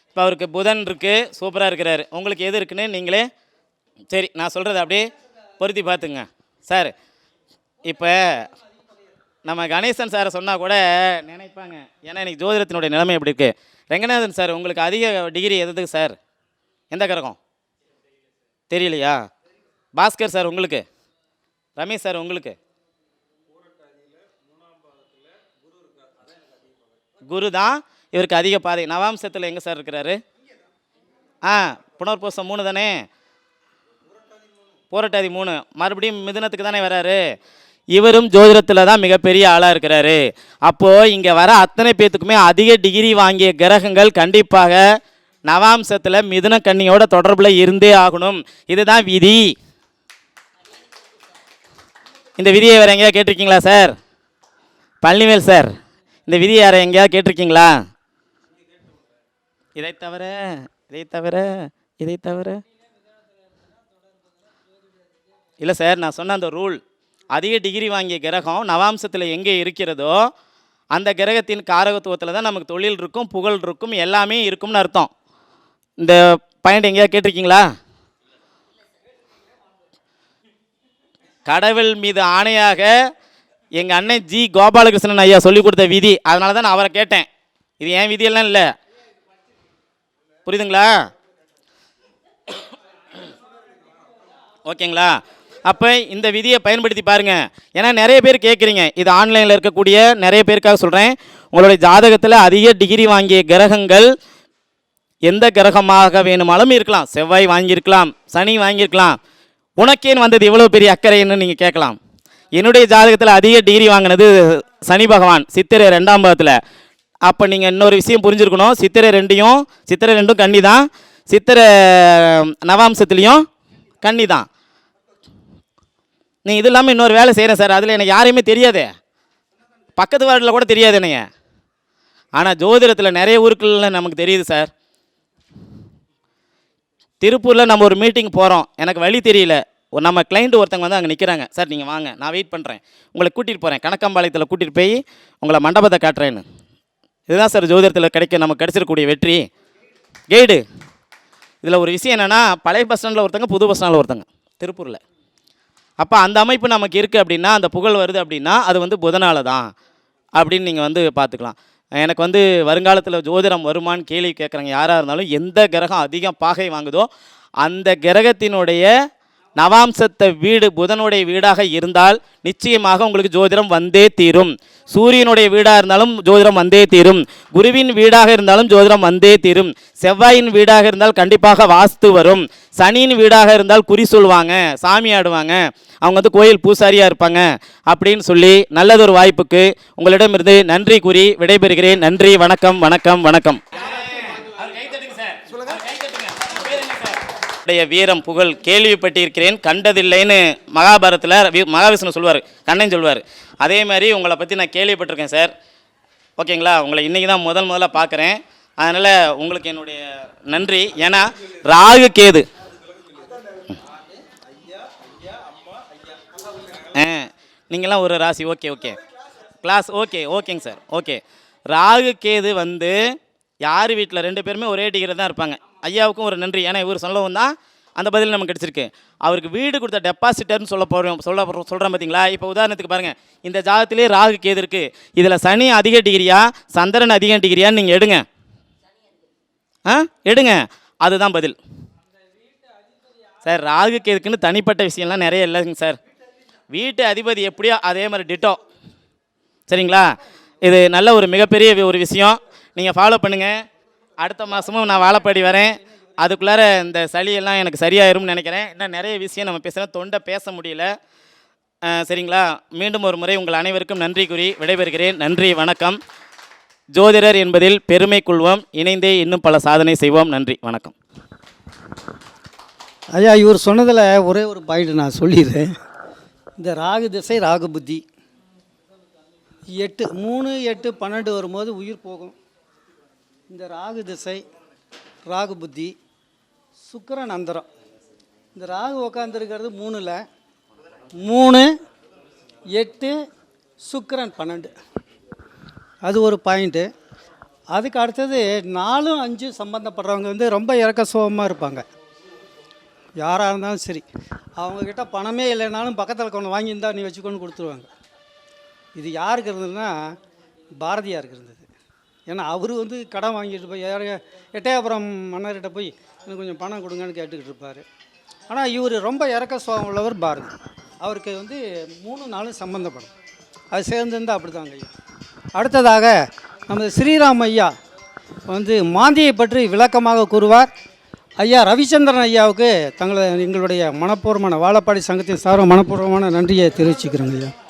இப்போ அவருக்கு புதன் இருக்குது, சூப்பராக இருக்கிறாரு. உங்களுக்கு எது இருக்குன்னு நீங்களே சரி நான் சொல்கிறது அப்படியே பொருத்தி பார்த்துங்க சார். இப்போ நம்ம கணேசன் சாரை சொன்னால் கூட நினைப்பாங்க, ஏன்னா இன்றைக்கி ஜோதிடத்தினுடைய நிலைமை எப்படி இருக்குது. ரெங்கநாதன் சார், உங்களுக்கு அதிக டிகிரி எதுக்கு சார்? எந்த கிரகம் தெரியலையா? பாஸ்கர் சார் உங்களுக்கு, ரமேஷ் சார் உங்களுக்கு, குரு தான் இவருக்கு அதிக பாதை. நவாம்சத்தில் எங்கே சார் இருக்கிறாரு? புனர்பூசம் 3 தானே, போராட்டாதி 3, மறுபடியும் மிதுனத்துக்கு தானே வராரு. இவரும் ஜோதிடத்தில் தான் மிகப்பெரிய ஆளாக இருக்கிறாரு. அப்போது இங்கே வர அத்தனை பேர்த்துக்குமே அதிக டிகிரி வாங்கிய கிரகங்கள் கண்டிப்பாக நவாம்சத்தில் மிதுன கன்னியோட தொடர்பில் இருந்தே ஆகணும். இதுதான் விதி. இந்த விதியை வேறு எங்கேயா கேட்டிருக்கீங்களா சார்? பழனிவேல் சார், இந்த விதியை யாரை எங்கேயாவது கேட்டிருக்கீங்களா? இதை தவிர இல்லை சார், நான் சொன்ன அந்த ரூல், அதிக டிகிரி வாங்கிய கிரகம் நவாம்சத்தில் எங்கே இருக்கிறதோ அந்த கிரகத்தின் காரகத்துவத்தில் தான் நமக்கு தொழில் இருக்கும், புகழ் இருக்கும், எல்லாமே இருக்கும்னு அர்த்தம். இந்த பாயிண்ட் எங்கேயா கேட்டிருக்கீங்களா? கடவுள் மீது ஆணையாக எங்கள் அண்ணன் ஜி கோபாலகிருஷ்ணன் ஐயா சொல்லிக் கொடுத்த விதி, அதனால தான் நான் அவரை கேட்டேன். இது ஏன் விதியெல்லாம் இல்லை, புரியுதுங்களா? ஓகேங்களா? அப்போ இந்த விதியை பயன்படுத்தி பாருங்கள். ஏன்னா நிறைய பேர் கேட்குறீங்க, இது ஆன்லைனில் இருக்கக்கூடிய நிறைய பேருக்காக சொல்கிறேன். உங்களுடைய ஜாதகத்தில் அதிக டிகிரி வாங்கிய கிரகங்கள் எந்த கிரகமாக வேணுமாலும் இருக்கலாம். செவ்வாய் வாங்கியிருக்கலாம், சனி வாங்கியிருக்கலாம். உனக்கேன்னு வந்தது எவ்வளோ பெரிய அக்கறைன்னு நீங்கள் கேட்கலாம். என்னுடைய ஜாதகத்தில் அதிக டிகிரி வாங்கினது சனி பகவான் சித்திரை 2ஆம் பாவத்தில். அப்போ நீங்கள் இன்னொரு விஷயம் புரிஞ்சுருக்கணும், சித்திரை ரெண்டும் கன்னி தான், சித்திரை நவாம்சத்துலேயும் கன்னி தான். நீ இது இல்லாமல் இன்னொரு வேலை செய்கிறேன் சார், அதில் எனக்கு யாரையுமே தெரியாதே, பக்கத்து வார்டில் கூட தெரியாது என்னைய. ஆனால் ஜோதிடத்தில் நிறைய ஊருக்குள்ள நமக்கு தெரியுது சார். திருப்பூரில் நம்ம ஒரு மீட்டிங் போகிறோம், எனக்கு வழி தெரியல, நம்ம கிளைண்ட் ஒருத்தங்க வந்து அங்கே நிற்கிறாங்க, சார் நீங்கள் வாங்க நான் வெயிட் பண்ணுறேன், உங்களை கூட்டிகிட்டு போகிறேன், கணக்கம்பாளையத்தில் கூட்டிகிட்டு போய் உங்களை மண்டபத்தை காட்டுறேன்னு. இதுதான் சார் ஜோதிடத்தில் நமக்கு கிடைச்சிருக்கக்கூடிய வெற்றி கைடு. இதில் ஒரு விஷயம் என்னென்னா, பழைய பஸ் ஸ்டாண்டில் ஒருத்தங்க, புது பஸ் ஸ்டாண்டில் ஒருத்தங்க திருப்பூரில். அப்போ அந்த அமைப்பு நமக்கு இருக்குது அப்படின்னா, அந்த புகழ் வருது அப்படின்னா அது வந்து புதனால தான் அப்படின்னு நீங்கள் வந்து பார்த்துக்கலாம். எனக்கு வந்து வருங்காலத்தில் ஜோதிடம் வருமானு கேள்வி கேட்குறவங்க யாராக இருந்தாலும், எந்த கிரகம் அதிகம் பாகை வாங்குதோ அந்த கிரகத்தினுடைய நவாம்சத்தை வீடு புதனுடைய வீடாக இருந்தால் நிச்சயமாக உங்களுக்கு ஜோதிடம் வந்தே தீரும். சூரியனுடைய வீடாக இருந்தாலும் ஜோதிடம் வந்தே தீரும். குருவின் வீடாக இருந்தாலும் ஜோதிடம் வந்தே தீரும். செவ்வாயின் வீடாக இருந்தால் கண்டிப்பாக வாஸ்து வரும். சனியின் வீடாக இருந்தால் குறி சொல்லுவாங்க, சாமி ஆடுவாங்க, அவங்க வந்து கோயில் பூசாரியாக இருப்பாங்க அப்படின்னு சொல்லி நல்லதொரு வாய்ப்புக்கு உங்களிடமிருந்து நன்றி கூறி விடைபெறுகிறேன். நன்றி, வணக்கம் வணக்கம் வணக்கம். வீரம் புகழ் கேள்விப்பட்டிருக்கிறேன், கண்டதில்லைன்னு மகாபாரதத்தில் மகாவிஷ்ணு சொல்வார், கண்ணன் சொல்வார். அதே மாதிரி உங்களை பற்றி நான் கேள்விப்பட்டிருக்கேன் சார். ஓகேங்களா, உங்களை இன்றைக்கி தான் முதல்ல பார்க்குறேன், அதனால் உங்களுக்கு என்னுடைய நன்றி. ஏன்னா ராகு கேது நீங்களாம் ஒரு ராசி. ஓகே கிளாஸ் ஓகேங்க சார். ஓகே, ராகு கேது வந்து யார் வீட்டில் 2 பேருமே ஒரே டிகிரி தான் இருப்பாங்க. ஐயாவுக்கும் ஒரு நன்றி, ஏன்னா இவர் சொல்லவும் தான் அந்த பதில் நமக்கு கிடச்சிருக்கு. அவருக்கு வீடு கொடுத்த டெபாசிட்டர்னு சொல்கிறேன் பார்த்தீங்களா. இப்போ உதாரணத்துக்கு பாருங்கள், இந்த ஜாதகத்திலே ராகு கேது இருக்குது, இதில் சனி அதிக டிகிரியா சந்திரன் அதிக டிகிரியான்னு நீங்கள் எடுங்க, அதுதான் பதில் சார். ராகு கேதுக்குன்னு தனிப்பட்ட விஷயம்லாம் நிறைய இல்லைங்க சார். வீட்டு அதிபதி எப்படியோ அதே மாதிரி டிட்டோ. சரிங்களா, இது நல்ல ஒரு மிகப்பெரிய ஒரு விஷயம், நீங்கள் ஃபாலோ பண்ணுங்கள். அடுத்த மாதமும் நான் வாழப்பாடி வரேன், அதுக்குள்ளார இந்த சளியெல்லாம் எனக்கு சரியாயிரும்னு நினைக்கிறேன். இன்னும் நிறைய விஷயம் நம்ம பேசுகிறோம், தொண்டை பேச முடியல. சரிங்களா, மீண்டும் ஒரு முறை உங்கள் அனைவருக்கும் நன்றி கூறி விடைபெறுகிறேன். நன்றி, வணக்கம். ஜோதிடர் என்பதில் பெருமை கொள்வோம், இணைந்தே இன்னும் பல சாதனை செய்வோம். நன்றி, வணக்கம். ஐயா, இவர் சொன்னதில் ஒரே ஒரு பாயிண்ட் நான் சொல்லிடுறேன். இந்த ராகு திசை ராகு புத்தி 3, 8, 12 வரும்போது உயிர் போகும். இந்த ராகு திசை ராகு புத்தி சுக்கிரன் அந்தரம். இந்த ராகு உக்காந்துருக்கிறது 3ல் 3, 8, சுக்கிரன் 12, அது ஒரு பாயிண்ட்டு. அதுக்கு அடுத்தது 4, 5 சம்மந்தப்படுறவங்க வந்து ரொம்ப இறக்க சுகமாக இருப்பாங்க. யாராக இருந்தாலும் சரி, அவங்கக்கிட்ட பணமே இல்லைனாலும் பக்கத்தில் கொண்டு வாங்கியிருந்தா நீ வச்சுக்கொண்டு கொடுத்துருவாங்க. இது யாருக்கு இருந்ததுன்னா பாரதியாருக்கு இருந்தது. ஏன்னா அவர் வந்து கடன் வாங்கிட்டு போய் எட்டயபுரம் மன்னர்கிட்ட போய் எனக்கு கொஞ்சம் பணம் கொடுங்கன்னு கேட்டுக்கிட்டு இருப்பார். ஆனால் இவர் ரொம்ப இறக்க சுகம் உள்ளவர் பாரதி. அவருக்கு வந்து 3, 4 சம்மந்தப்படும், அது சேர்ந்துருந்தால் அப்படி தாங்க ஐயா. அடுத்ததாக நமது ஸ்ரீராம் ஐயா வந்து மாந்தியை பற்றி விளக்கமாக கூறுவார். ஐயா ரவிச்சந்திரன் ஐயாவுக்கு எங்களுடைய மனப்பூர்வமான வாழப்பாடி சங்கத்தின் சார்பாக மனப்பூர்வமான நன்றியை தெரிவிச்சுக்கிறோங்க ஐயா.